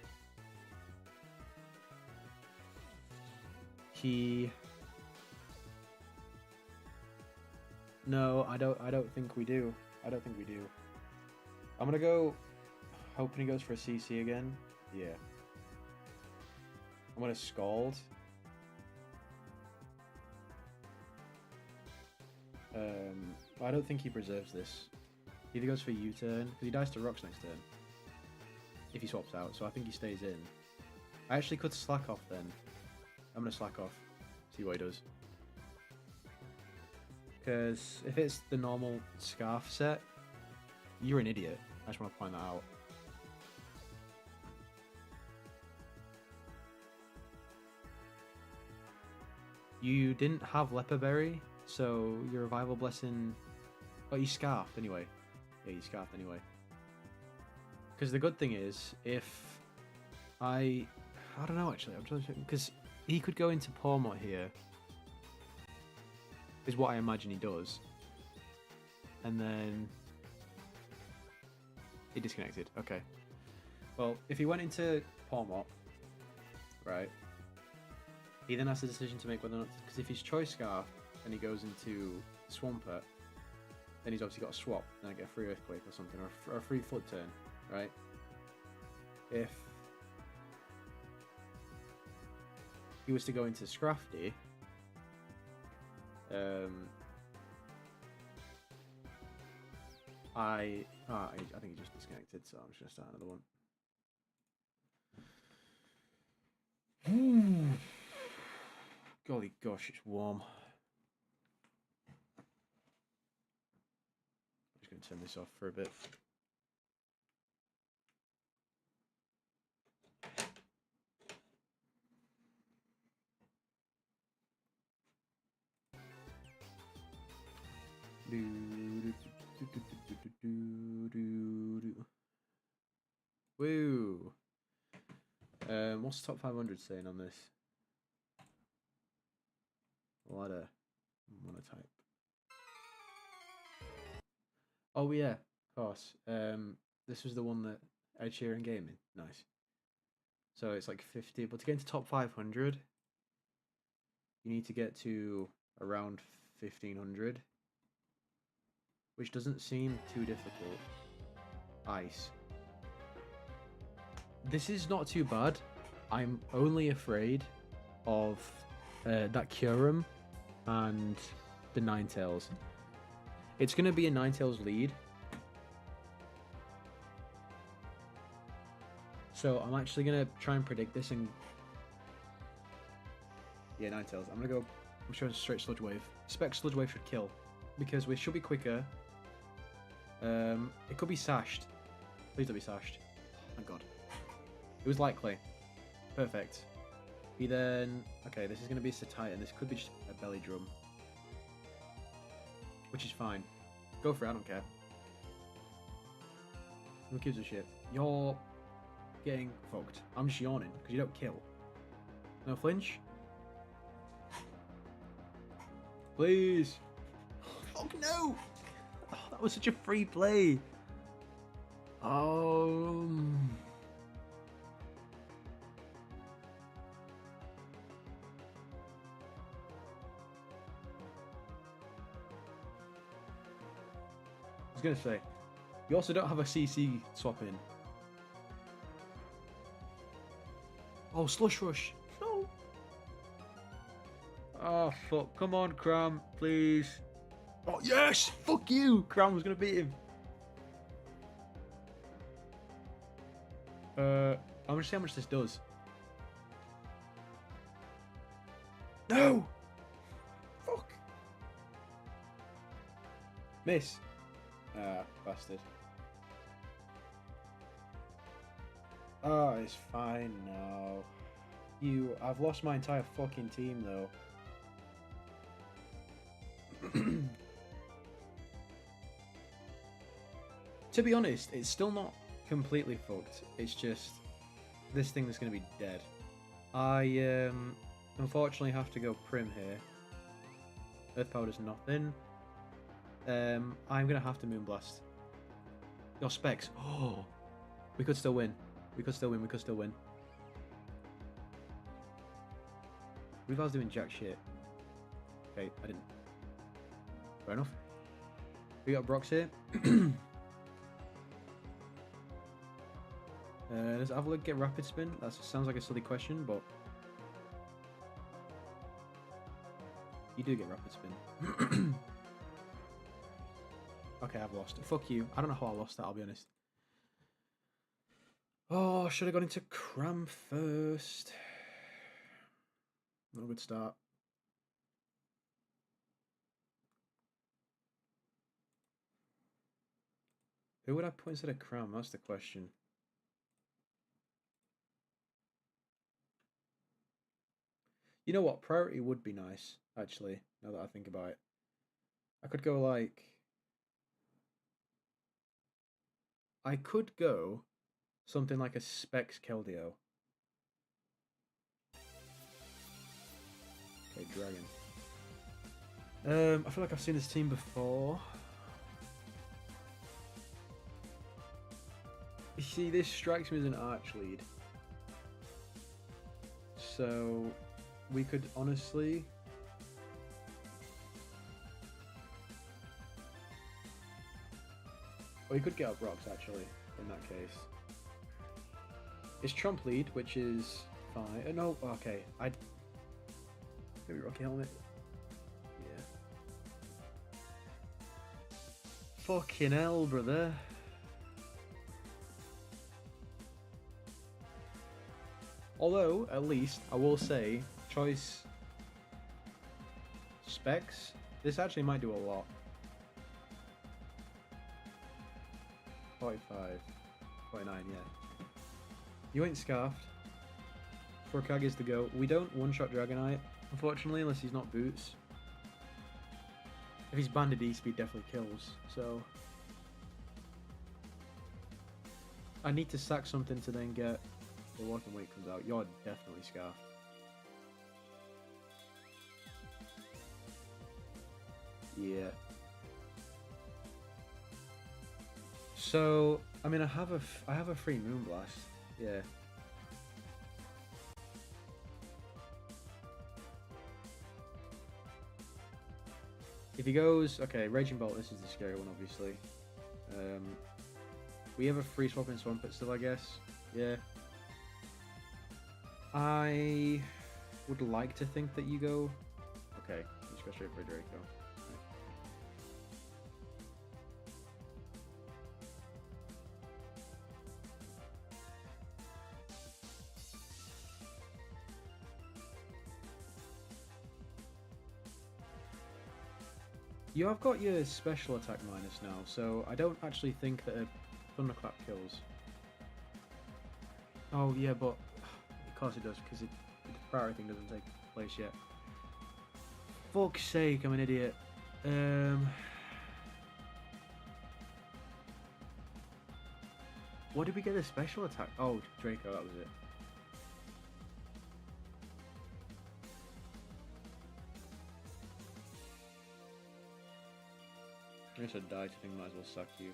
No, I don't think we do. I don't think we do. I'm gonna go. Hoping he goes for a CC again. Yeah. I'm gonna Scald. I don't think he preserves this. He either goes for U-turn, because he dies to rocks next turn. If he swaps out, so I think he stays in. I actually could slack off then. I'm gonna slack off. See what he does. Because if it's the normal Scarf set, you're an idiot. I just want to point that out. You didn't have Leperberry, so your Revival Blessing... Oh, you Scarfed anyway. Yeah, you Scarfed anyway. Because the good thing is, if I don't know actually, I'm trying to think, because he could go into Pawmot here, is what I imagine he does. And then... He disconnected, okay. Well, if he went into Pawmot, right, he then has the decision to make whether or not... Because if he's Choice Scarf and he goes into Swampert, then he's obviously got a swap, and I get a free Earthquake or something, or a free Foot Turn, right? If he was to go into Scrafty, I think he just disconnected, so I'm just gonna start another one. Golly gosh, it's warm. I'm just gonna turn this off for a bit. Woo! What's top 500 saying on this? Ladder monotype. Oh yeah, of course. This was the one that Ed Sheeran Gaming. Nice. So it's like 50, but to get into top 500, you need to get to around 1500, which doesn't seem too difficult. Ice. This is not too bad. I'm only afraid of that Kyurem and the Ninetales. It's going to be a Ninetales lead. So I'm actually going to try and predict this and... Yeah, Ninetales. I'm going to go... I'm showing straight Sludge Wave. Spec Sludge Wave should kill, because we should be quicker. It could be Sashed. Please don't be Sashed. Thank God. It was likely. Perfect. He then... Okay, this is going to be Satitan. This could be just a Belly Drum. Which is fine. Go for it, I don't care. Who gives a shit? You're getting fucked. I'm just yawning, because you don't kill. No flinch? Please! Fuck no! Oh, that was such a free play! I was gonna say, you also don't have a CC swap in. Oh, Slush Rush! No! Oh, fuck. Come on, Cram, please. Oh, yes! Fuck you! Cram was gonna beat him. I'm gonna see how much this does. No! Fuck! Miss. Ah, bastard. Oh, it's fine now. I've lost my entire fucking team though. To be honest, it's still not completely fucked. It's just this thing that's going to be dead. I unfortunately have to go Prim here. Earth Power does nothing. I'm going to have to Moonblast. Your Specs. Oh, we could still win. We could still win. We could still win. Reval's doing jack shit. Okay, I didn't. Fair enough. We got Brox here. Does Avila get Rapid Spin? That sounds like a silly question, but you do get Rapid Spin. Okay, I've lost it. Fuck you. I don't know how I lost that, I'll be honest. Oh, should have gone into Cram first. Not a good start. Who would I put instead of Cram? That's the question. You know what? Priority would be nice, actually, now that I think about it. I could go like... I could go something like a Specs Keldeo. Okay, Dragon. I feel like I've seen this team before. You see, this strikes me as an arch lead. So, we could honestly... Or you could get up rocks, actually, in that case. It's Trump lead, which is fine. No, okay. Maybe Rocky Helmet. Yeah. Fucking hell, brother. Although, at least, I will say, choice specs, this actually might do a lot. 45, 49, yeah. You ain't scarfed. Furkag is the go. We don't one-shot Dragonite, unfortunately, unless he's not Boots. If he's Banded E-Speed, definitely kills, so... I need to sack something to then get the Walking Weight comes out. You're definitely scarfed. Yeah. So, I mean, I have a free Moonblast. Yeah. If he goes, okay, Raging Bolt. This is the scary one, obviously. We have a free swap in Swampert still, I guess. Yeah. I would like to think that you go. Okay, just go straight for a Draco. You have got your special attack minus now, so I don't actually think that a Thunderclap kills. Oh yeah, but of course it does, because the priority thing doesn't take place yet. Fuck's sake, I'm an idiot. What did we get a special attack? Oh, Draco, that was it. I guess I'd die, I think might as well suck you.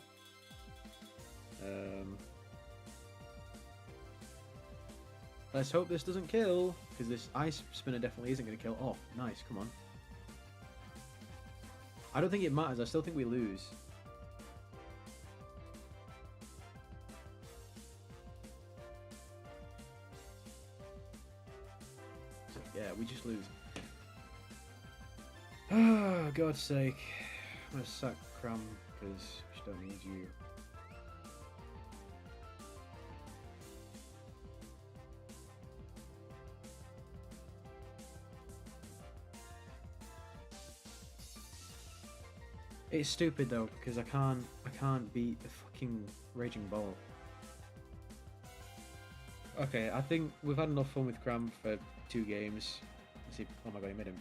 Let's hope this doesn't kill, because this Ice Spinner definitely isn't going to kill. Oh, nice, come on. I don't think it matters, I still think we lose. So, yeah, we just lose. Oh, God's sake. I'm going to sack Cram, because we just don't need you. It's stupid though, because I can't beat the fucking Raging Ball. Okay, I think we've had enough fun with Cram for 2 games. Let's see. Oh my god, he made him.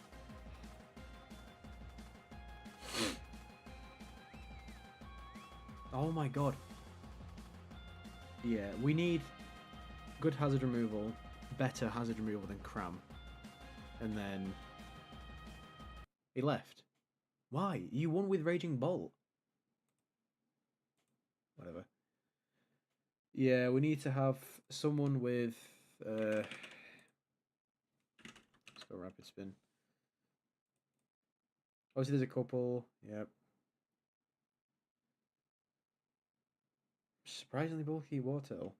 Oh my god. Yeah, we need good hazard removal, better hazard removal than Cram. And then he left. Why? You won with Raging Bolt. Whatever. Yeah, we need to have someone with... let's go Rapid Spin. Obviously there's a couple. Yep. Surprisingly bulky Wartail.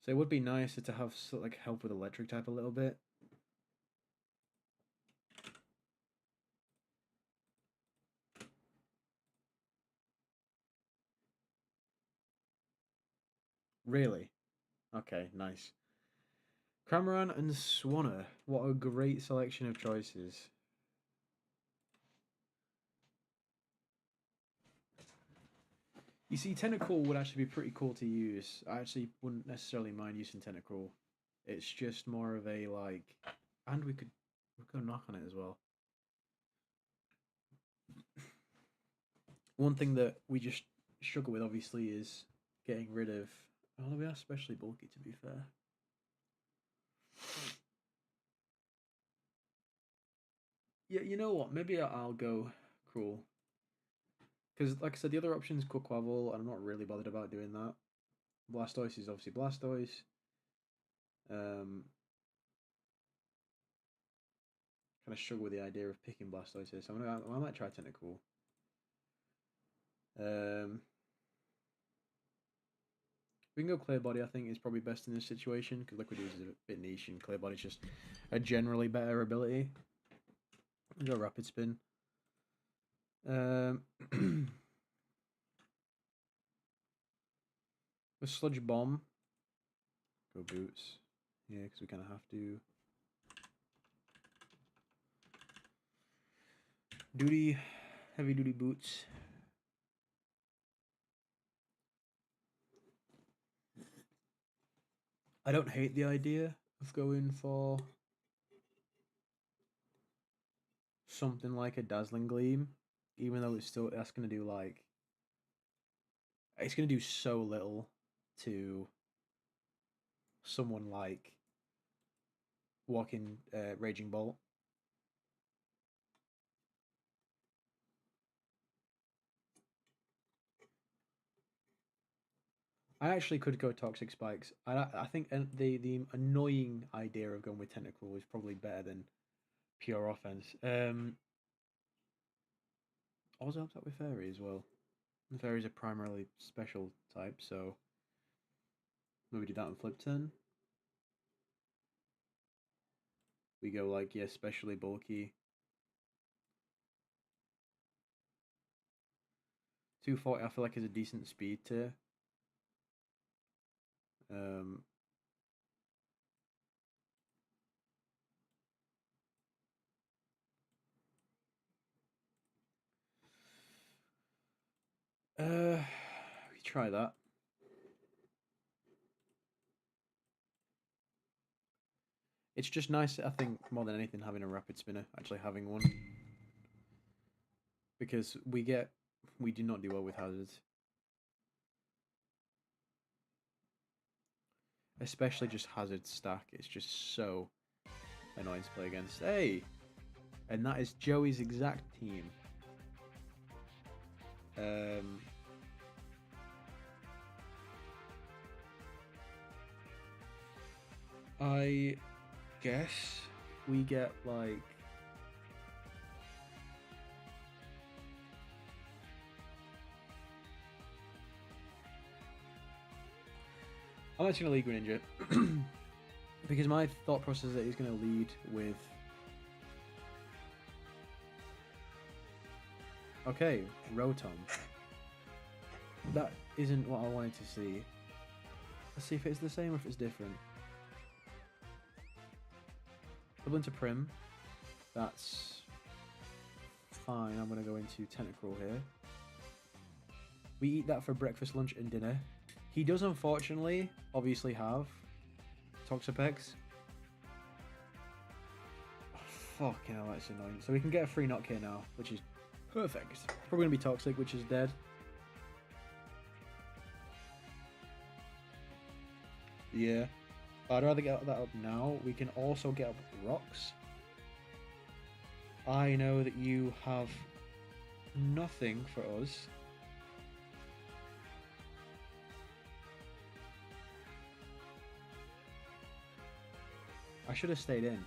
So it would be nicer to have like help with electric type a little bit. Really? Okay, nice. Cramorant and Swanner. What a great selection of choices. You see, Tentacruel would actually be pretty cool to use. I actually wouldn't necessarily mind using Tentacruel. It's just more of a like, and we could go knock on it as well. One thing that we just struggle with, obviously, is getting rid of. Although we are especially bulky, to be fair. Yeah, you know what? Maybe I'll go Cruel. Because, like I said, the other option is Quaquaval, and I'm not really bothered about doing that. Blastoise is obviously Blastoise. Kind of struggle with the idea of picking Blastoise here, so I might try Tentacool. We can go Clear Body, I think, is probably best in this situation, because Liquid Ooze is a bit niche, and Clear Body is just a generally better ability. We'll go Rapid Spin. With Sludge Bomb. Go Boots. Yeah, because we kind of have to. Duty. Heavy Duty Boots. I don't hate the idea of going for something like a Dazzling Gleam, even though that's going to do like, it's going to do so little to someone like walking Raging Bolt. I actually could go Toxic Spikes. I think the annoying idea of going with Tentacle is probably better than pure offense. I was helped out with Fairy as well. And Fairies are primarily special type, so maybe do that on flip turn. We go like, yeah, especially bulky. 240 I feel like is a decent speed tier. We try that. It's just nice, I think, more than anything, having a Rapid Spinner, actually having one. Because we do not do well with hazards. Especially just hazard stack, it's just so annoying to play against. Hey! And that is Joey's exact team. I guess we get like I'm actually going to lead Greninja because my thought process is that he's going to lead with. Okay, Rotom. That isn't what I wanted to see. Let's see if it's the same or if it's different. Double into Prim. That's fine. I'm going to go into Tentacruel here. We eat that for breakfast, lunch, and dinner. He does, unfortunately, obviously have Toxapex. Oh, fucking hell, that's annoying. So we can get a free knock here now, which is perfect. It's probably going to be Toxic, which is dead. Yeah. I'd rather get that up now. We can also get up Rocks. I know that you have nothing for us. I should have stayed in.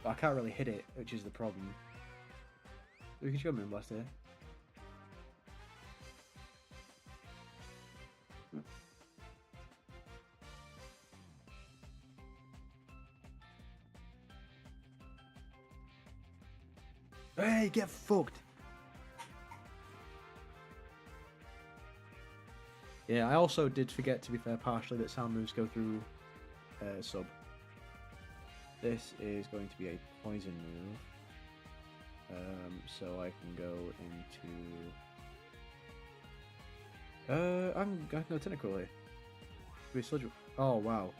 But I can't really hit it, which is the problem. We can just go Moonblast here. away! Get fucked! Yeah, I also did forget, to be fair, partially that sound moves go through sub. This is going to be a poison move. So I can go into... I can go Tentacruel here. Be Sludge. Oh, wow.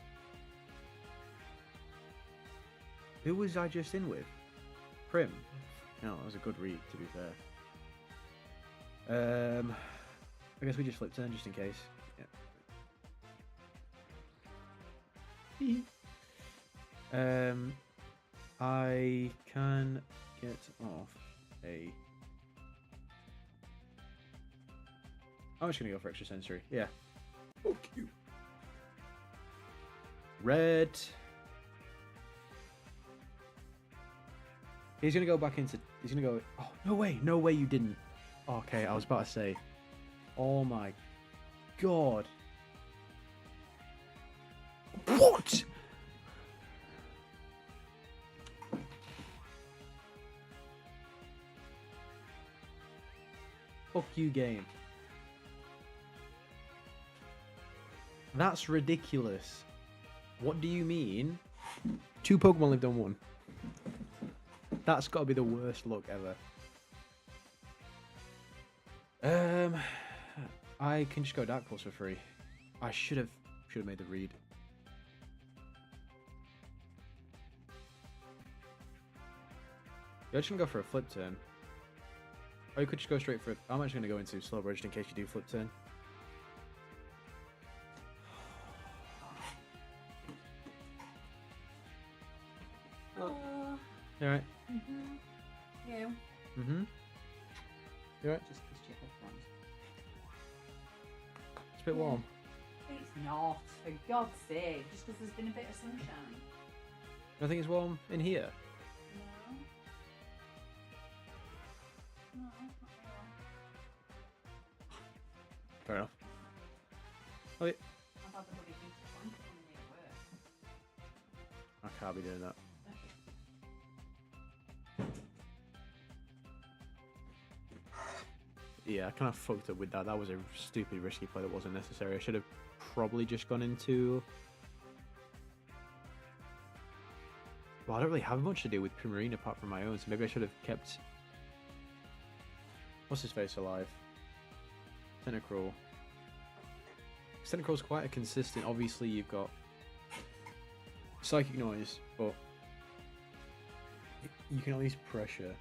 Who was I just in with? Prim. No, that was a good read, to be fair. I guess we just flip turn just in case. Yeah. I can get off a... I'm just gonna go for extra sensory. Yeah. Fuck you. Red. He's gonna go back into... He's gonna go... Oh, no way. No way you didn't. Okay, I was about to say... Oh my god. What? Fuck you, game. That's ridiculous. What do you mean? 2 Pokemon lived on 1. That's got to be the worst luck ever. I can just go Dark Pulse for free. I should have made the read. You're just gonna go for a flip turn. Or you could just go straight for it. I'm actually gonna go into Slowbro just in case you do flip turn. You alright? Mm-hmm. You? Mm-hmm. You alright? Just because your headphones. It's a bit warm. It's not, for God's sake. Just because there's been a bit of sunshine. I think it's warm in here. No. No, not warm. Fair enough. Okay. I've had the bloody heater blanket on me at work. I can't be doing that. Yeah, I kind of fucked up with that. That was a stupid risky play that wasn't necessary. I should have probably just gone into... Well, I don't really have much to do with Primarine apart from my own, so maybe I should have kept... What's his face alive? Tentacruel. Tentacruel's quite a consistent... Obviously, you've got Psychic Noise, but you can at least pressure.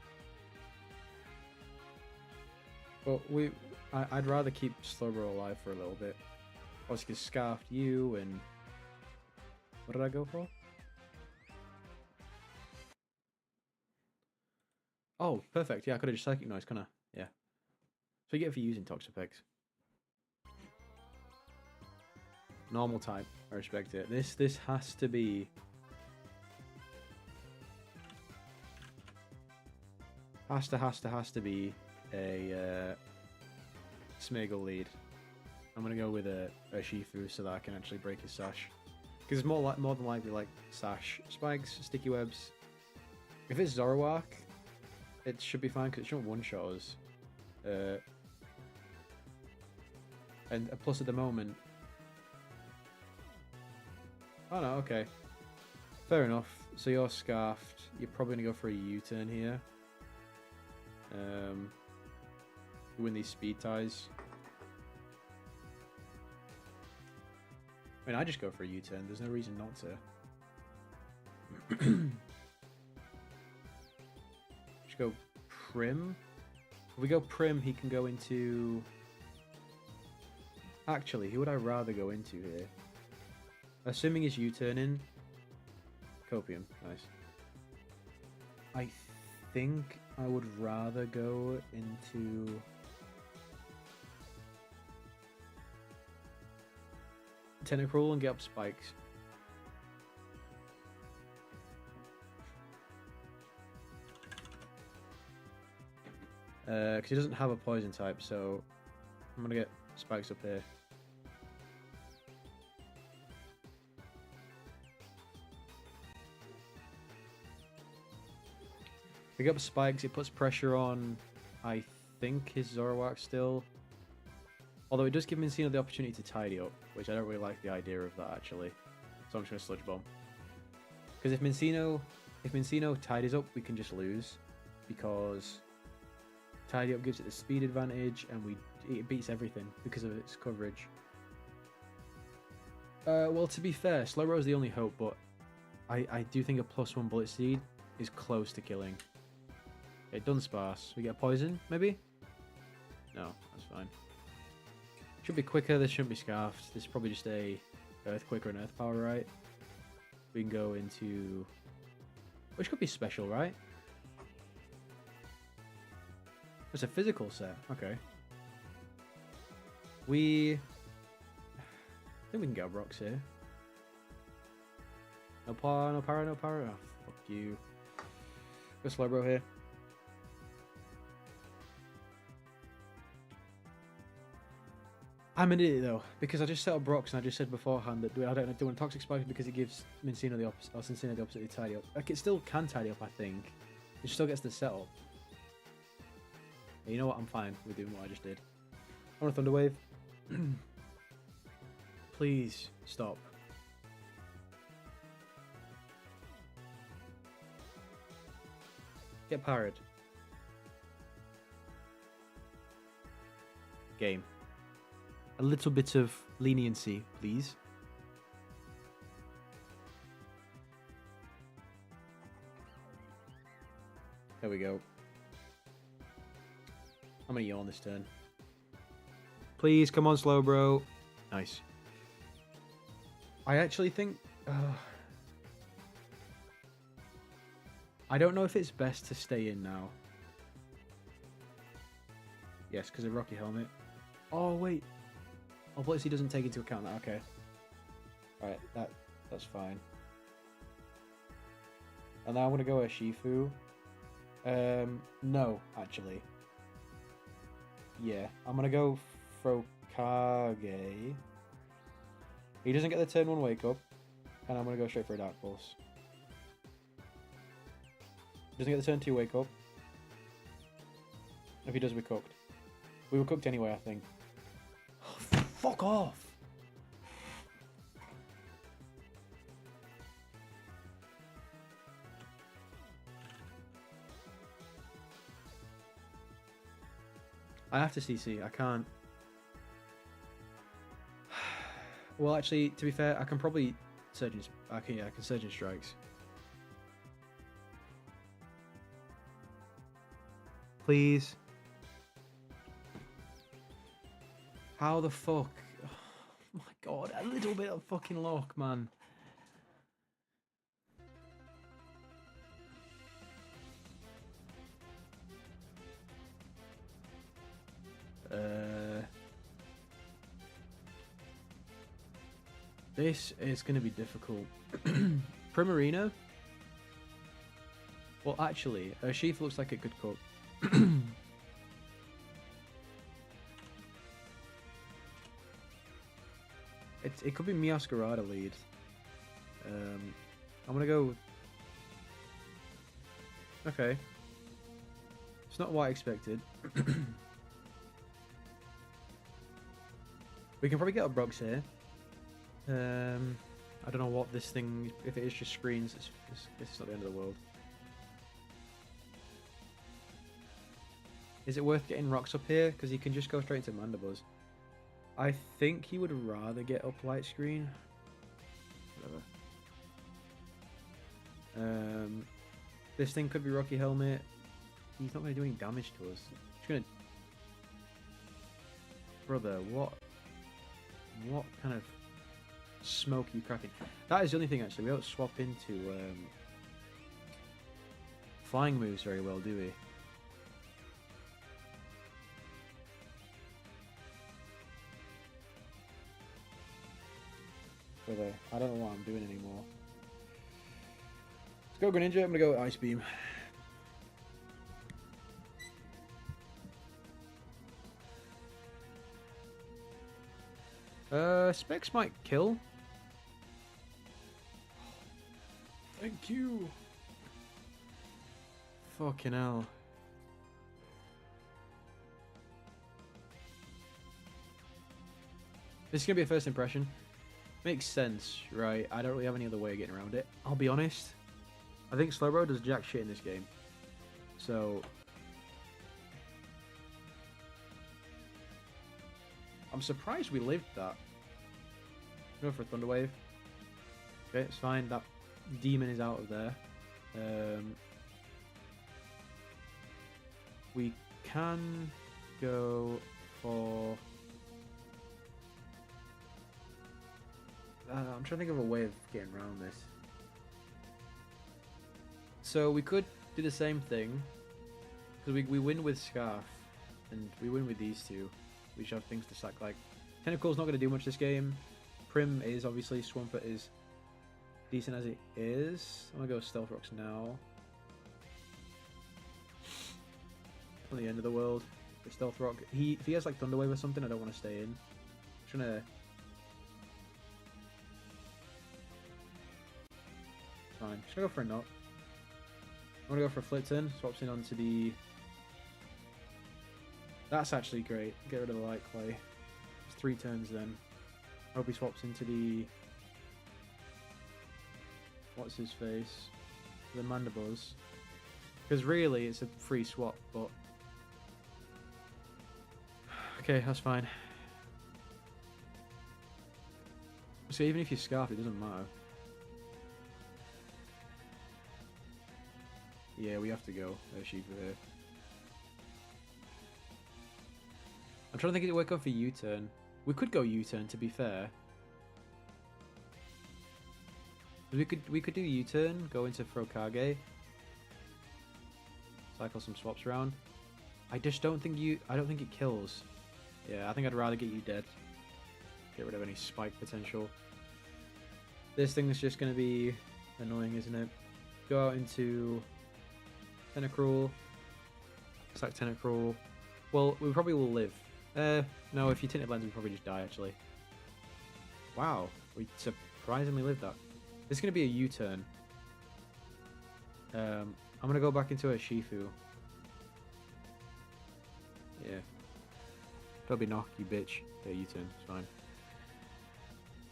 But I'd rather keep Slowbro alive for a little bit. Obviously, because Scarfed you and... What did I go for? Oh, perfect. Yeah, I could have just Psychic Noise, couldn't I? Yeah. So you get for using Toxapex. Normal type. I respect it. This has to be... Has to be a Smeagol lead. I'm gonna go with a Shifu so that I can actually break his Sash, because it's more than likely like Sash, Spikes, Sticky Webs. If it's Zoroark, it should be fine because it shouldn't one-shot us. And plus at the moment... Oh no, okay. Fair enough. So you're Scarfed. You're probably gonna go for a U-turn here. Win these speed ties. I mean, I just go for a U-turn. There's no reason not to. Just go Prim. If we go Prim, he can go into... Actually, who would I rather go into here? Assuming he's U-turning. Copium. Nice. I think I would rather go into... Tentacruel and get up Spikes. Because he doesn't have a poison type, so I'm gonna get Spikes up here. Pick up spikes, it puts pressure on, I think, his Zoroark still. Although it does give Mincino the opportunity to tidy up, which I don't really like the idea of that, actually. So I'm just going to Sludge Bomb. Because if Mincino tidies up, we can just lose. Because tidy up gives it the speed advantage, and it beats everything because of its coverage. Well, to be fair, Slowbro is the only hope, but I do think a +1 Bullet Seed is close to killing. Okay, Dunsparce. We get a poison, maybe? No, that's fine. Should be quicker, this shouldn't be Scarfed. This is probably just a Earthquake or an Earth Power, right? We can go into... Which could be special, right? It's a physical set, okay. I think we can get rocks here. No power, no power, no power. Oh, fuck you. Go Slowbro here. I'm an idiot though, because I just set up rocks and I just said beforehand that I don't want Toxic Spike because it gives Mincino the opposite, or Cincino the opposite to tidy up. Like, it still can tidy up, I think. It still gets the setup. You know what? I'm fine with doing what I just did. I want a Thunder Wave. Please stop. Get parried. Game. A little bit of leniency, please. There we go. I'm gonna yawn this turn. Please, come on, Slowbro. Nice. I actually think... I don't know if it's best to stay in now. Yes, because of Rocky Helmet. Oh, wait. Oh, Blitzy doesn't take into account that. Okay. Alright, that's fine. And now I'm going to go a Shifu. No, actually. Yeah, I'm going to go Frokage. He doesn't get the turn 1 wake up. And I'm going to go straight for a Dark Pulse. Doesn't get the turn 2 wake up. If he does, we're cooked. We were cooked anyway, I think. Oh, fuck off! I have to CC. I can't. Well, actually, to be fair, I can probably Surgeon. I can Surgeon Strikes. Please. How the fuck? Oh my god, a little bit of fucking luck, man. This is going to be difficult. Primarina? Well, actually, Sheath looks like it could cook. It could be Meowscarada lead. I'm gonna go... Okay. It's not what I expected. We can probably get a Brox here. I don't know what this thing... If it is just screens, it's not the end of the world. Is it worth getting rocks up here? Because he can just go straight into Mandibuzz. I think he would rather get up light screen. Whatever. This thing could be Rocky Helmet. He's not going to do any damage to us. Just going to... Brother, what kind of smoke are you cracking? That is the only thing, actually. We don't swap into flying moves very well, do we? Brother, I don't know what I'm doing anymore. Let's go Greninja. I'm going to go Ice Beam. Specs might kill. Thank you. Fucking hell. This is going to be a first impression. Makes sense, right? I don't really have any other way of getting around it. I'll be honest. I think Slowbro does jack shit in this game. So... I'm surprised we lived that. Go for a Thunder Wave. Okay, it's fine. That demon is out of there. We can go for... I'm trying to think of a way of getting around this. So we could do the same thing. Because we win with Scarf. And we win with these two. We should have things to sack. Like, Tentacle's not going to do much this game. Prim is, obviously. Swampert is decent as it is. I'm going to go Stealth Rocks now. On the end of the world. The Stealth Rock. If he has like Thunder Wave or something, I don't want to stay in. I'm trying to... Fine. Just gonna go for a knock. I'm gonna go for a Flip Turn. Swaps in onto the... That's actually great. Get rid of the Light Clay. It's 3 turns then. I hope he swaps into the... What's his face? The Mandibuzz. Because really, it's a free swap, but... Okay, that's fine. So even if you Scarf, it doesn't matter. Yeah, we have to go. Shiva here. I'm trying to think of a way to go for U-turn. We could go U-turn, to be fair. We could do U-turn, go into Frokage, cycle some swaps around. I just don't think I don't think it kills. Yeah, I think I'd rather get you dead. Get rid of any spike potential. This thing is just going to be annoying, isn't it? Go out into Tentacruel. Sack Tentacruel. Well, we probably will live. No, if you Tinted Lens, we probably just die, actually. Wow, we surprisingly lived that. This is going to be a U-turn. I'm going to go back into a Shifu. Yeah. Don't be knock, you bitch. Yeah, U-turn, it's fine.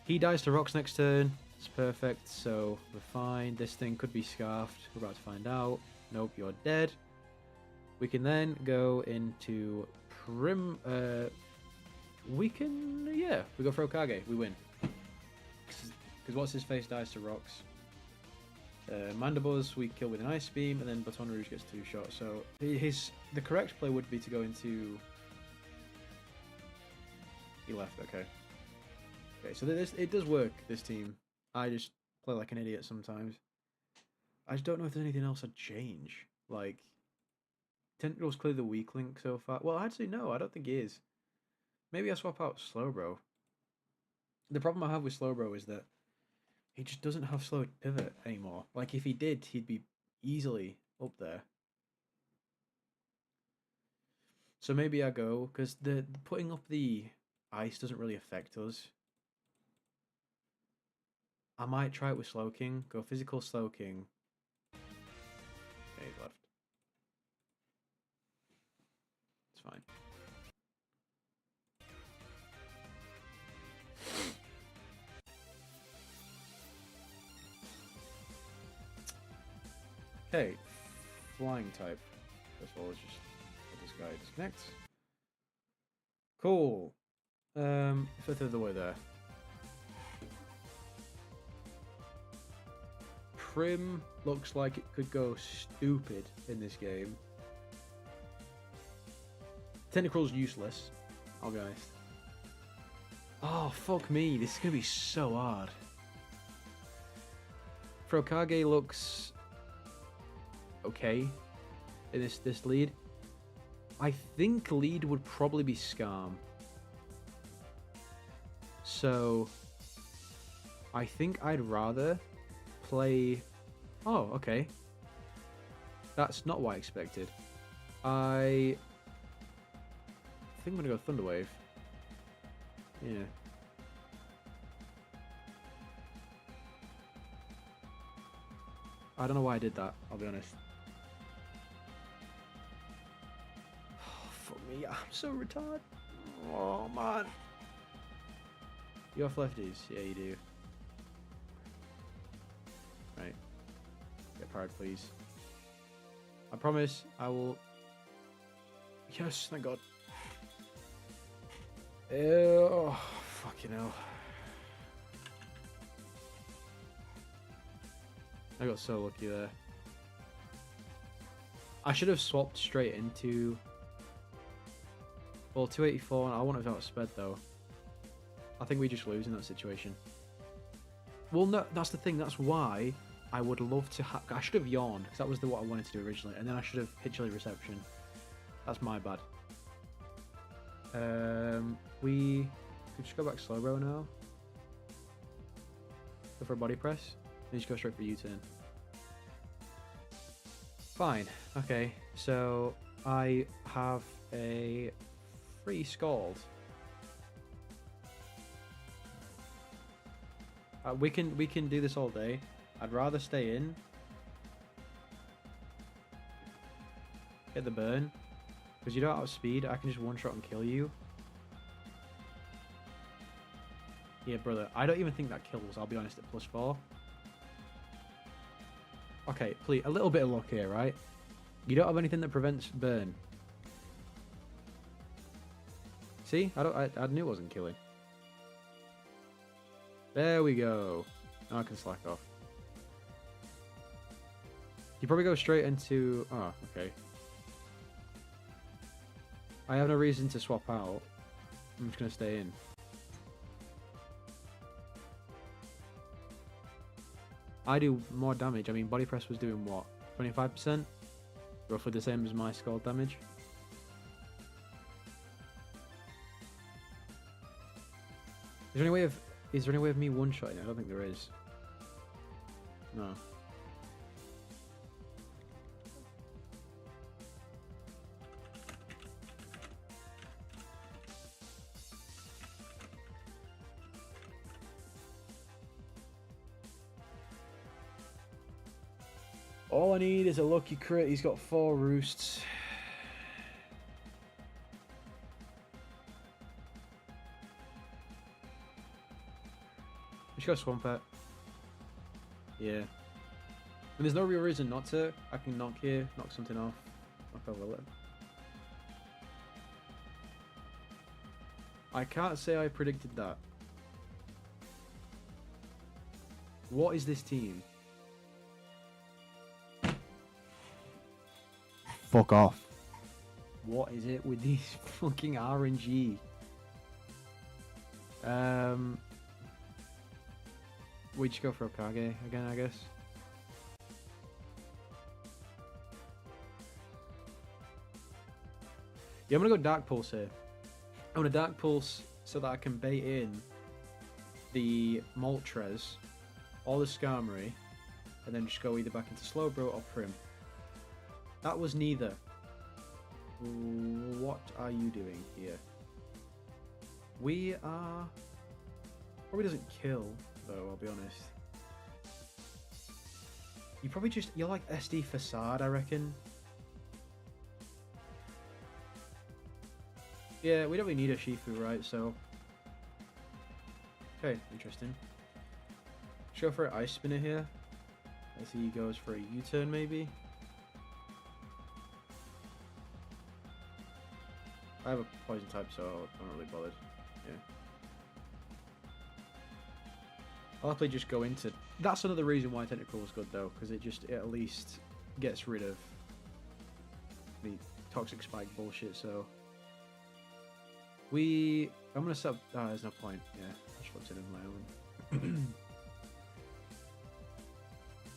He dies to Rocks next turn. It's perfect, so we're fine. This thing could be Scarfed. We're about to find out. Nope, you're dead. We can then go into Prim... we can... Yeah, we go for Okage. We win. Because what's his face dies to Rocks. Mandibuzz we kill with an Ice Beam, and then Baton Rouge gets 2 shots. So the correct play would be to go into... He left, okay. Okay, so it does work, this team. I just play like an idiot sometimes. I just don't know if there's anything else I'd change. Like, Tentacle's clearly the weak link so far. Well, actually, no, I don't think he is. Maybe I swap out Slowbro. The problem I have with Slowbro is that he just doesn't have slow pivot anymore. Like, if he did, he'd be easily up there. So maybe I go, because the putting up the ice doesn't really affect us. I might try it with Slowking. Go physical Slowking. Okay, he's left. It's fine. Okay, flying type. First of all, let's just let this guy disconnect. Cool. Fifth of the way there. Prim looks like it could go stupid in this game. Tentacruel's useless, I'll be honest. Oh, fuck me. This is going to be so hard. Frokage looks okay in this lead. I think lead would probably be Scarm. So I think I'd rather play... Oh, okay. That's not what I expected. I think I'm going to go Thunder Wave. Yeah. I don't know why I did that, I'll be honest. me. I'm so retarded. Oh, man. You have lefties? Yeah, you do. Right. Get parried, please. I promise I will... Yes, thank God. Oh, fucking hell. I got so lucky there. I should have swapped straight into... Well, 284, I wouldn't have outsped though. I think we just lose in that situation. Well, no, that's the thing. That's why I would love to have... I should have yawned, because that was what I wanted to do originally. And then I should have hit chilly reception. That's my bad. We could just go back Slowbro now. Go for a body press. Then just go straight for U-turn. Fine. Okay, so I have a free Scald. We can do this all day. I'd rather stay in. Get the burn. Because you don't have speed, I can just one-shot and kill you. Yeah, brother. I don't even think that kills, I'll be honest, at +4. Okay, please, a little bit of luck here, right? You don't have anything that prevents burn. See? I knew it wasn't killing. There we go. Now I can slack off. You probably go straight into... Oh, okay. I have no reason to swap out. I'm just going to stay in. I do more damage. I mean, body press was doing what? 25%? Roughly the same as my Scald damage. Is there any way of me one-shotting it? I don't think there is. No. All I need is a lucky crit. He's got 4 roosts. Just go Swamp Pet. Yeah. And there's no real reason not to. I can knock here, knock something off. Knock over it. I can't say I predicted that. What is this team? Fuck off. What is it with these fucking RNG? We just go for a Kage again, I guess. Yeah, I'm gonna go Dark Pulse here. I'm gonna Dark Pulse so that I can bait in the Moltres or the Skarmory, and then just go either back into Slowbro or Prim. That was neither. What are you doing here? We are... Probably doesn't kill, though, I'll be honest. You probably just... You're like SD Facade, I reckon. Yeah, we don't really need a Shifu, right? So... Okay, interesting. Let's go for an Ice Spinner here. Let's see, he goes for a U-turn, maybe. I have a poison type, so I'm not really bothered. Yeah. I'll happily just go into... That's another reason why Tentacle was good, though, because it at least gets rid of the Toxic Spike bullshit, so... I'm going to set up... Oh, there's no point. Yeah, I just looked at it on my own.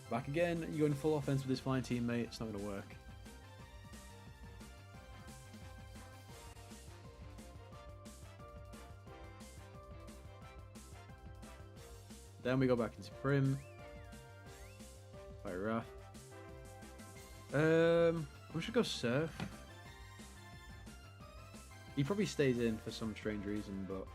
Back again, you're going full offense with this fine teammate. It's not going to work. Then we go back into Prim. Fire Wrath. We should go Surf. He probably stays in for some strange reason, but...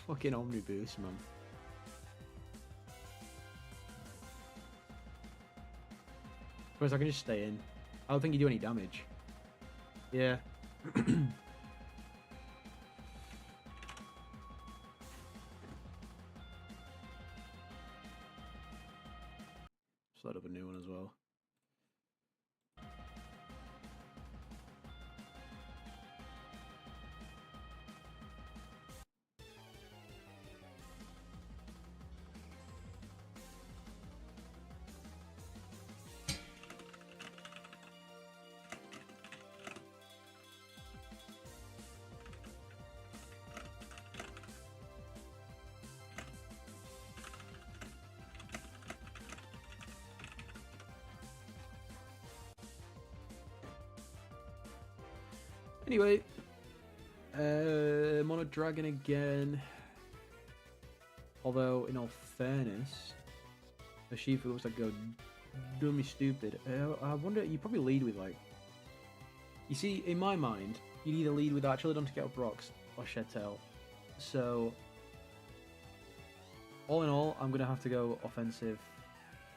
Fucking Omniboost, man. Suppose I can just stay in. I don't think you do any damage. Yeah. Slide up a new one as well. Anyway, Mono Dragon again. Although, in all fairness, the Shifu looks like go dummy stupid. I wonder, you probably lead with like. You see, in my mind, you'd either lead with Archelodon to get up rocks or Shed Tail. So, all in all, I'm gonna have to go offensive.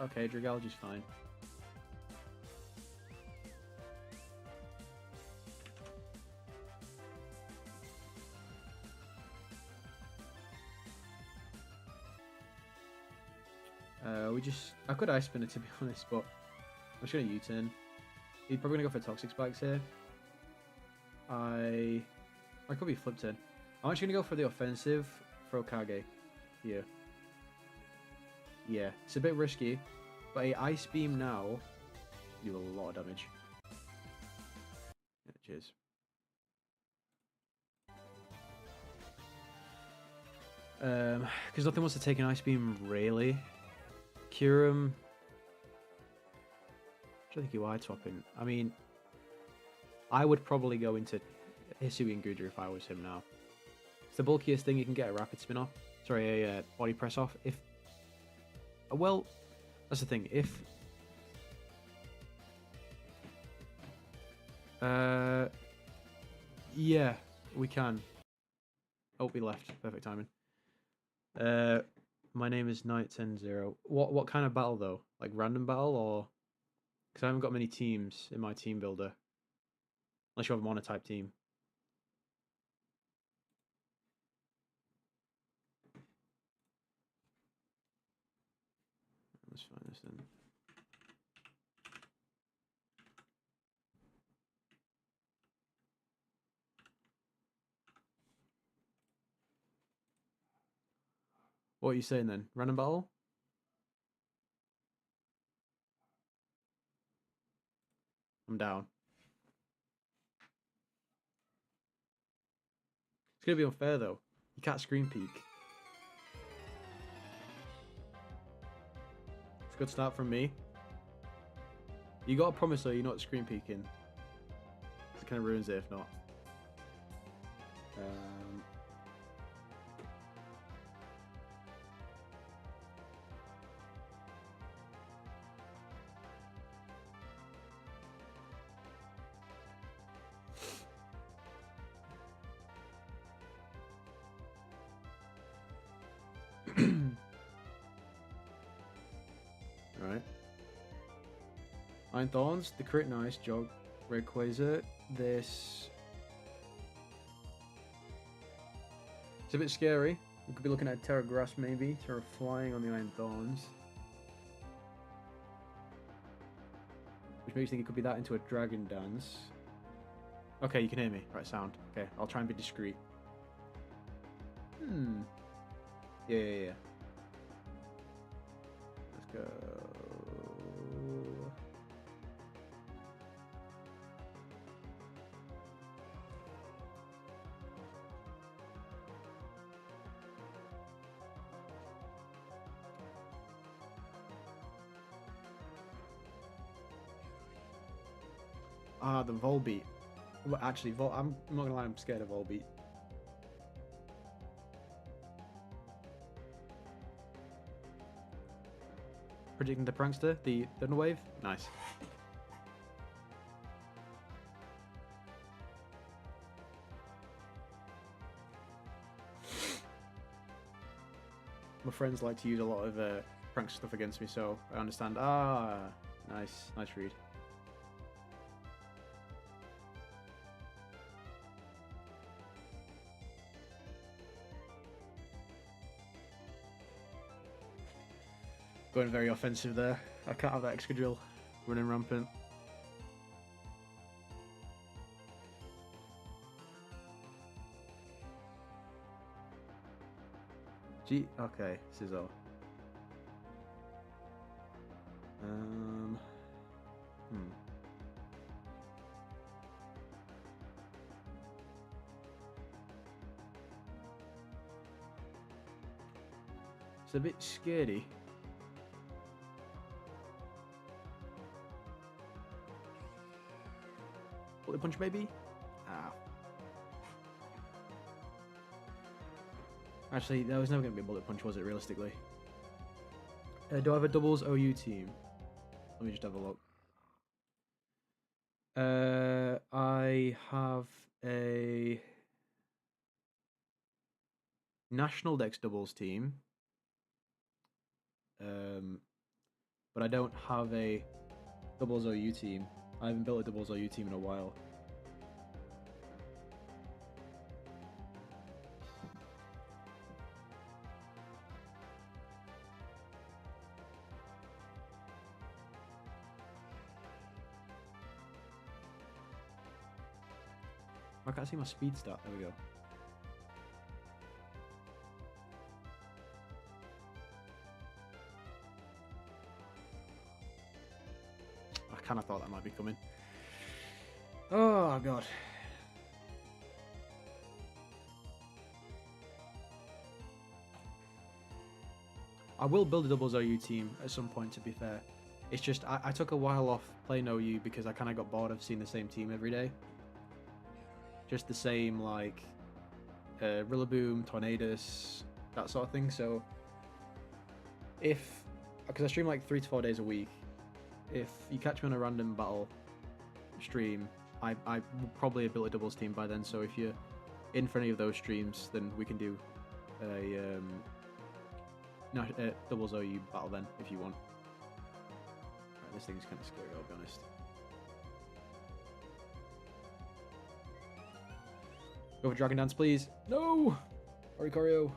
Okay, Dragalge's fine. I could Ice Spin it to be honest, but I'm just gonna U-turn. He's probably gonna go for Toxic Spikes here. I could be Flip Turn. I'm actually gonna go for the offensive, throw Kage here. Yeah, it's a bit risky, but a Ice Beam now do a lot of damage. Yeah, cheers. Because nothing wants to take an Ice Beam really. Kyurem. I don't think you are swapping. I mean, I would probably go into Hisui and Gudra if I was him now. It's the bulkiest thing you can get a Rapid Spin off. Sorry, a Body Press off. If well, that's the thing. If yeah, we can. Oh, we left. Perfect timing. My name is Knight100. What kind of battle though? Like random battle or? Because I haven't got many teams in my team builder. Unless you have a MONOTYPE team. Let's find this then. What are you saying then? Random battle? I'm down. It's gonna be unfair though. You can't screen peek. It's a good start from me. You gotta promise though you're not screen peeking. It kind of ruins it if not. Alright. Iron Thorns, the crit nice, Jog, Rayquaza. This. It's a bit scary. We could be looking at Terra Grass maybe. Terra Flying on the Iron Thorns. Which makes me think it could be that into a Dragon Dance. Okay, you can hear me. Right, sound. Okay, I'll try and be discreet. Yeah. Let's go. Ah, the Volbeat. Well, actually, I'm not gonna lie, I'm scared of Volbeat. Predicting the Prankster, the Thunderwave. Nice. my friends like to use a lot of prank stuff against me, so I understand. Ah, nice read. Going very offensive there. I can't have that Excadrill running rampant. Okay, Scizor. It's a bit scary. Bullet punch, maybe? Ah. Actually, that was never going to be a bullet punch, was it, realistically? Do I have a doubles OU team? Let me just have a look. I have a National Dex doubles team. But I don't have a doubles OU team. I haven't built a doubles OU team in a while. I can't see my speed stat. There we go. I kind of thought that might be coming. Oh, God. I will build a doubles OU team at some point, to be fair. It's just, I took a while off playing OU because I kind of got bored of seeing the same team every day. Just the same, like, Rillaboom, Tornadus, that sort of thing. So, because I stream like 3 to 4 days a week, if you catch me on a random battle stream, I probably built a doubles team by then. So if you're in for any of those streams, then we can do a doubles OU battle then, if you want. Right, this thing's kind of scary, I'll be honest. Go for Dragon Dance, please. No! Oricorio.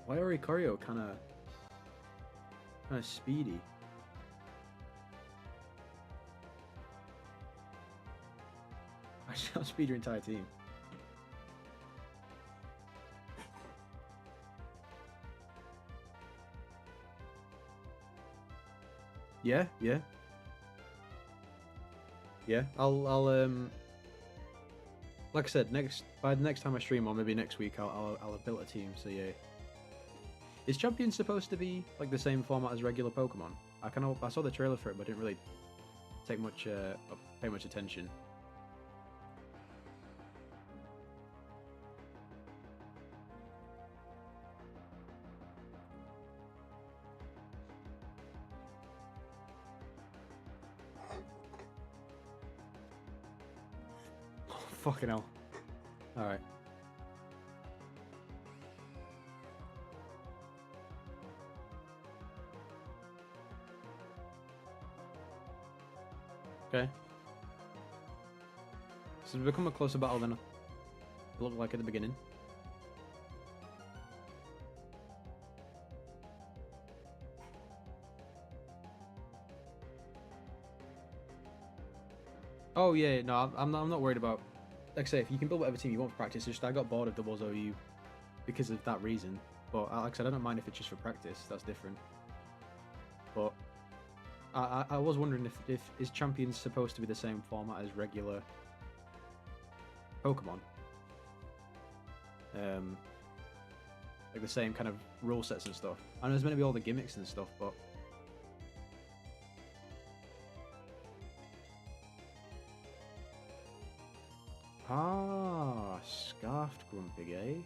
Why Oricorio kind of speedy? I should outspeed your entire team. Yeah. I'll like I said, by the next time I stream, or maybe next week, I'll have built a team. So yeah. Is Champion supposed to be like the same format as regular Pokemon? I saw the trailer for it, but didn't really pay much attention. Oh, fucking hell! All right. Okay. So it's become a closer battle than it looked like at the beginning. Oh yeah, no, I'm not worried about. Like I say, if you can build whatever team you want for practice, it's just I got bored of doubles OU because of that reason. But like I said, I don't mind if it's just for practice. That's different. But I was wondering if is Champions supposed to be the same format as regular Pokemon? Like the same kind of rule sets and stuff. I know there's meant to be all the gimmicks and stuff, but Scarfed Grumpig, eh?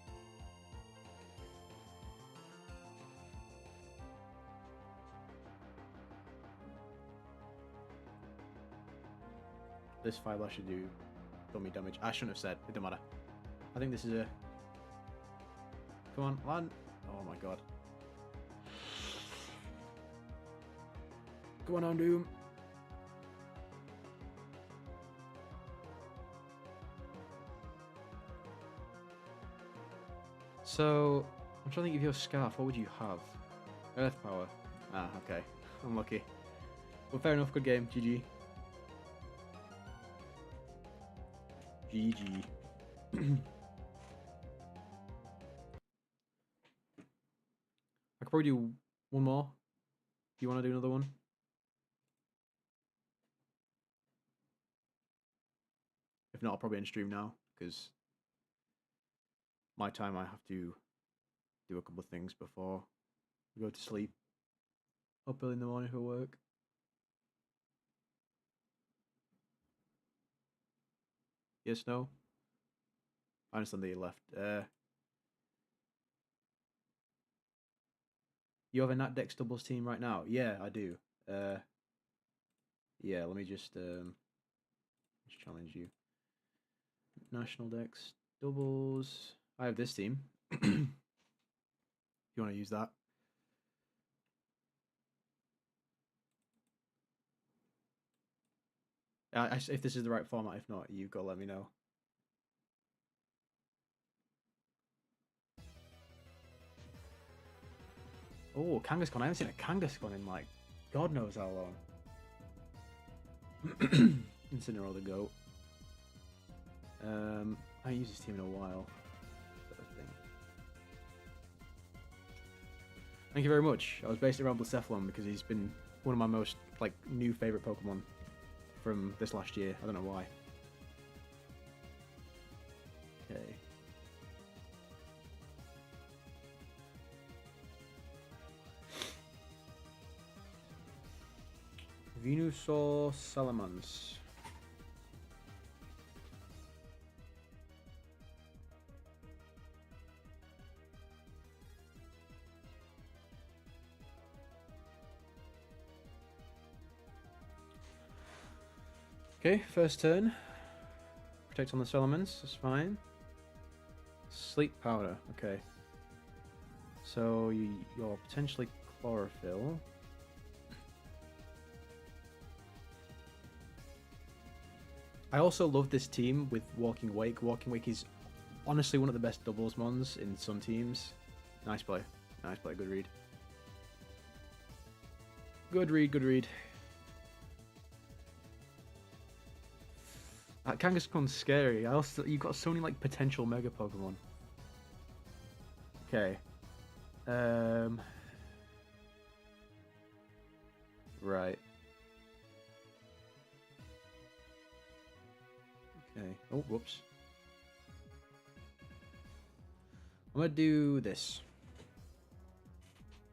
This 5 should do dummy damage. I shouldn't have said. It don't matter. I think this is a... Come on, land. Oh my god. Go on, Doom. So, I'm trying to think of your scarf. What would you have? Earth power. Ah, okay. Unlucky. Well, fair enough. Good game. GG. GG. I could probably do one more. Do you want to do another one? If not, I'll probably end stream now, because my time I have to do a couple of things before we go to sleep. Up early in the morning for work. Yes, no? I understand that you left. You have a Nat Dex doubles team right now? Yeah, I do. Yeah, let me just challenge you. National Dex doubles. I have this team. You want to use that? If this is the right format, if not, you've got to let me know. Oh, Kangaskhan. I haven't seen a Kangaskhan in like God knows how long. Incineroar the goat. I haven't used this team in a while. Thank you very much. I was based around Blacephalon because he's been one of my most like new favorite Pokemon from this last year. I don't know why. Okay. Venusaur Salamence. Okay, first turn. Protect on the Salamence, that's fine. Sleep Powder, okay. So you're potentially Chlorophyll. I also love this team with Walking Wake. Walking Wake is honestly one of the best doubles mons in some teams. Nice play. Nice play, good read. Good read, good read. That Kangaskhan's scary. You've got so many like potential Mega Pokemon. Okay. Right. Okay. Oh, whoops. I'm gonna do this.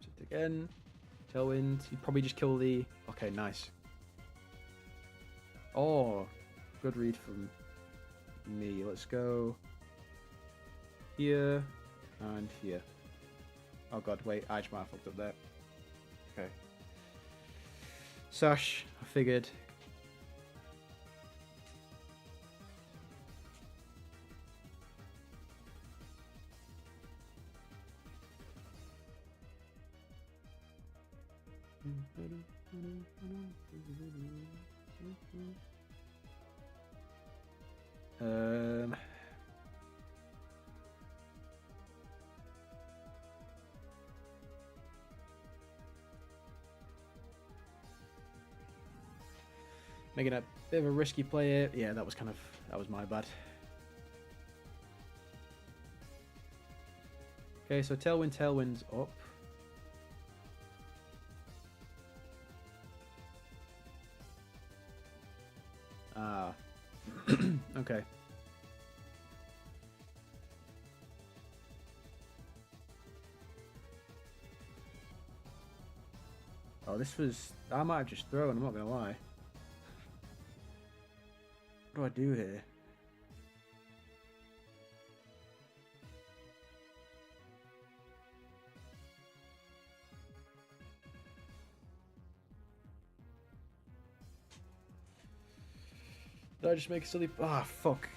Sit again. Tailwind. You'd probably just kill the... Okay, nice. Oh, good read from me. Let's go here and here. Oh god, wait, I just might have fucked up there. Okay. Sash, I figured. Making a bit of a risky play here. Yeah, that was my bad. Okay, so Tailwind's up. Ah. Okay. Oh, I might have just thrown, I'm not gonna lie. What do I do here? Did I just make a silly... Ah, fuck.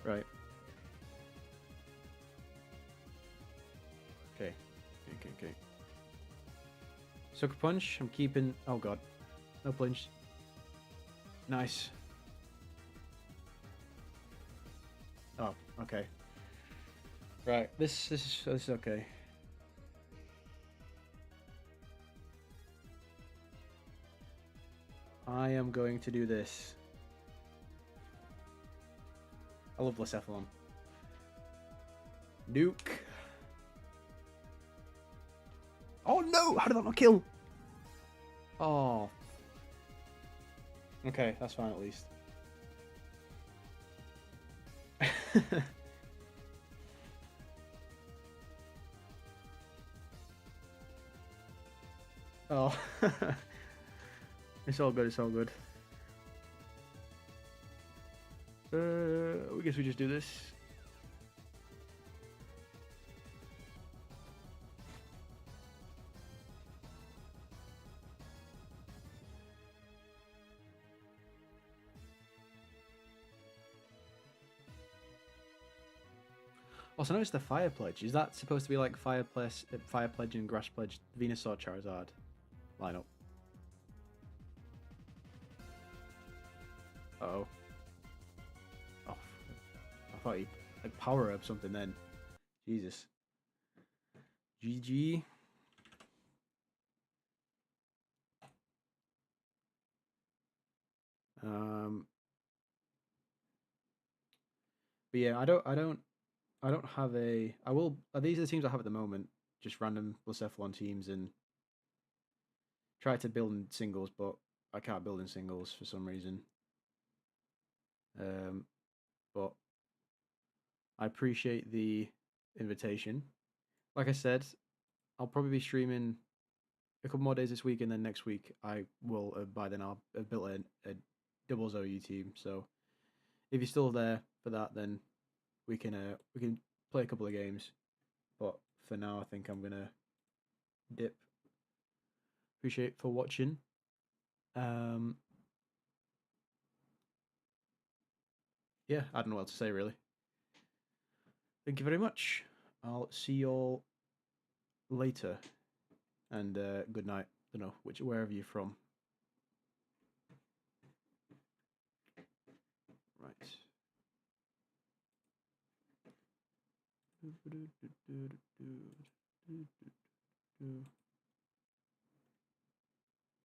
Right. Okay. Okay. Sucker Punch, I'm keeping... Oh god. No flinch. Nice. Oh, okay. Right, this is okay. I am going to do this. I love Blacephalon. Nuke. Oh no! How did that not kill? Oh. Okay, that's fine at least. Oh. It's all good, it's all good. I guess we just do this. Also, notice the Fire Pledge. Is that supposed to be like Fire Pledge and Grass Pledge, Venusaur, Charizard lineup? Uh-oh. Oh, I thought he like power up something then. Jesus. GG. But yeah, I don't have a. I will. These are the teams I have at the moment. Just random Blacephalon teams and try to build in singles, but I can't build in singles for some reason. But I appreciate the invitation. Like I said, I'll probably be streaming a couple more days this week, and then next week I will. By then I'll have built a double OU team. So if you're still there for that, then we can play a couple of games. But for now, I think I'm gonna dip. Appreciate for watching. Yeah, I don't know what to say really. Thank you very much. I'll see you all later, and good night. Don't know wherever you're from. Right.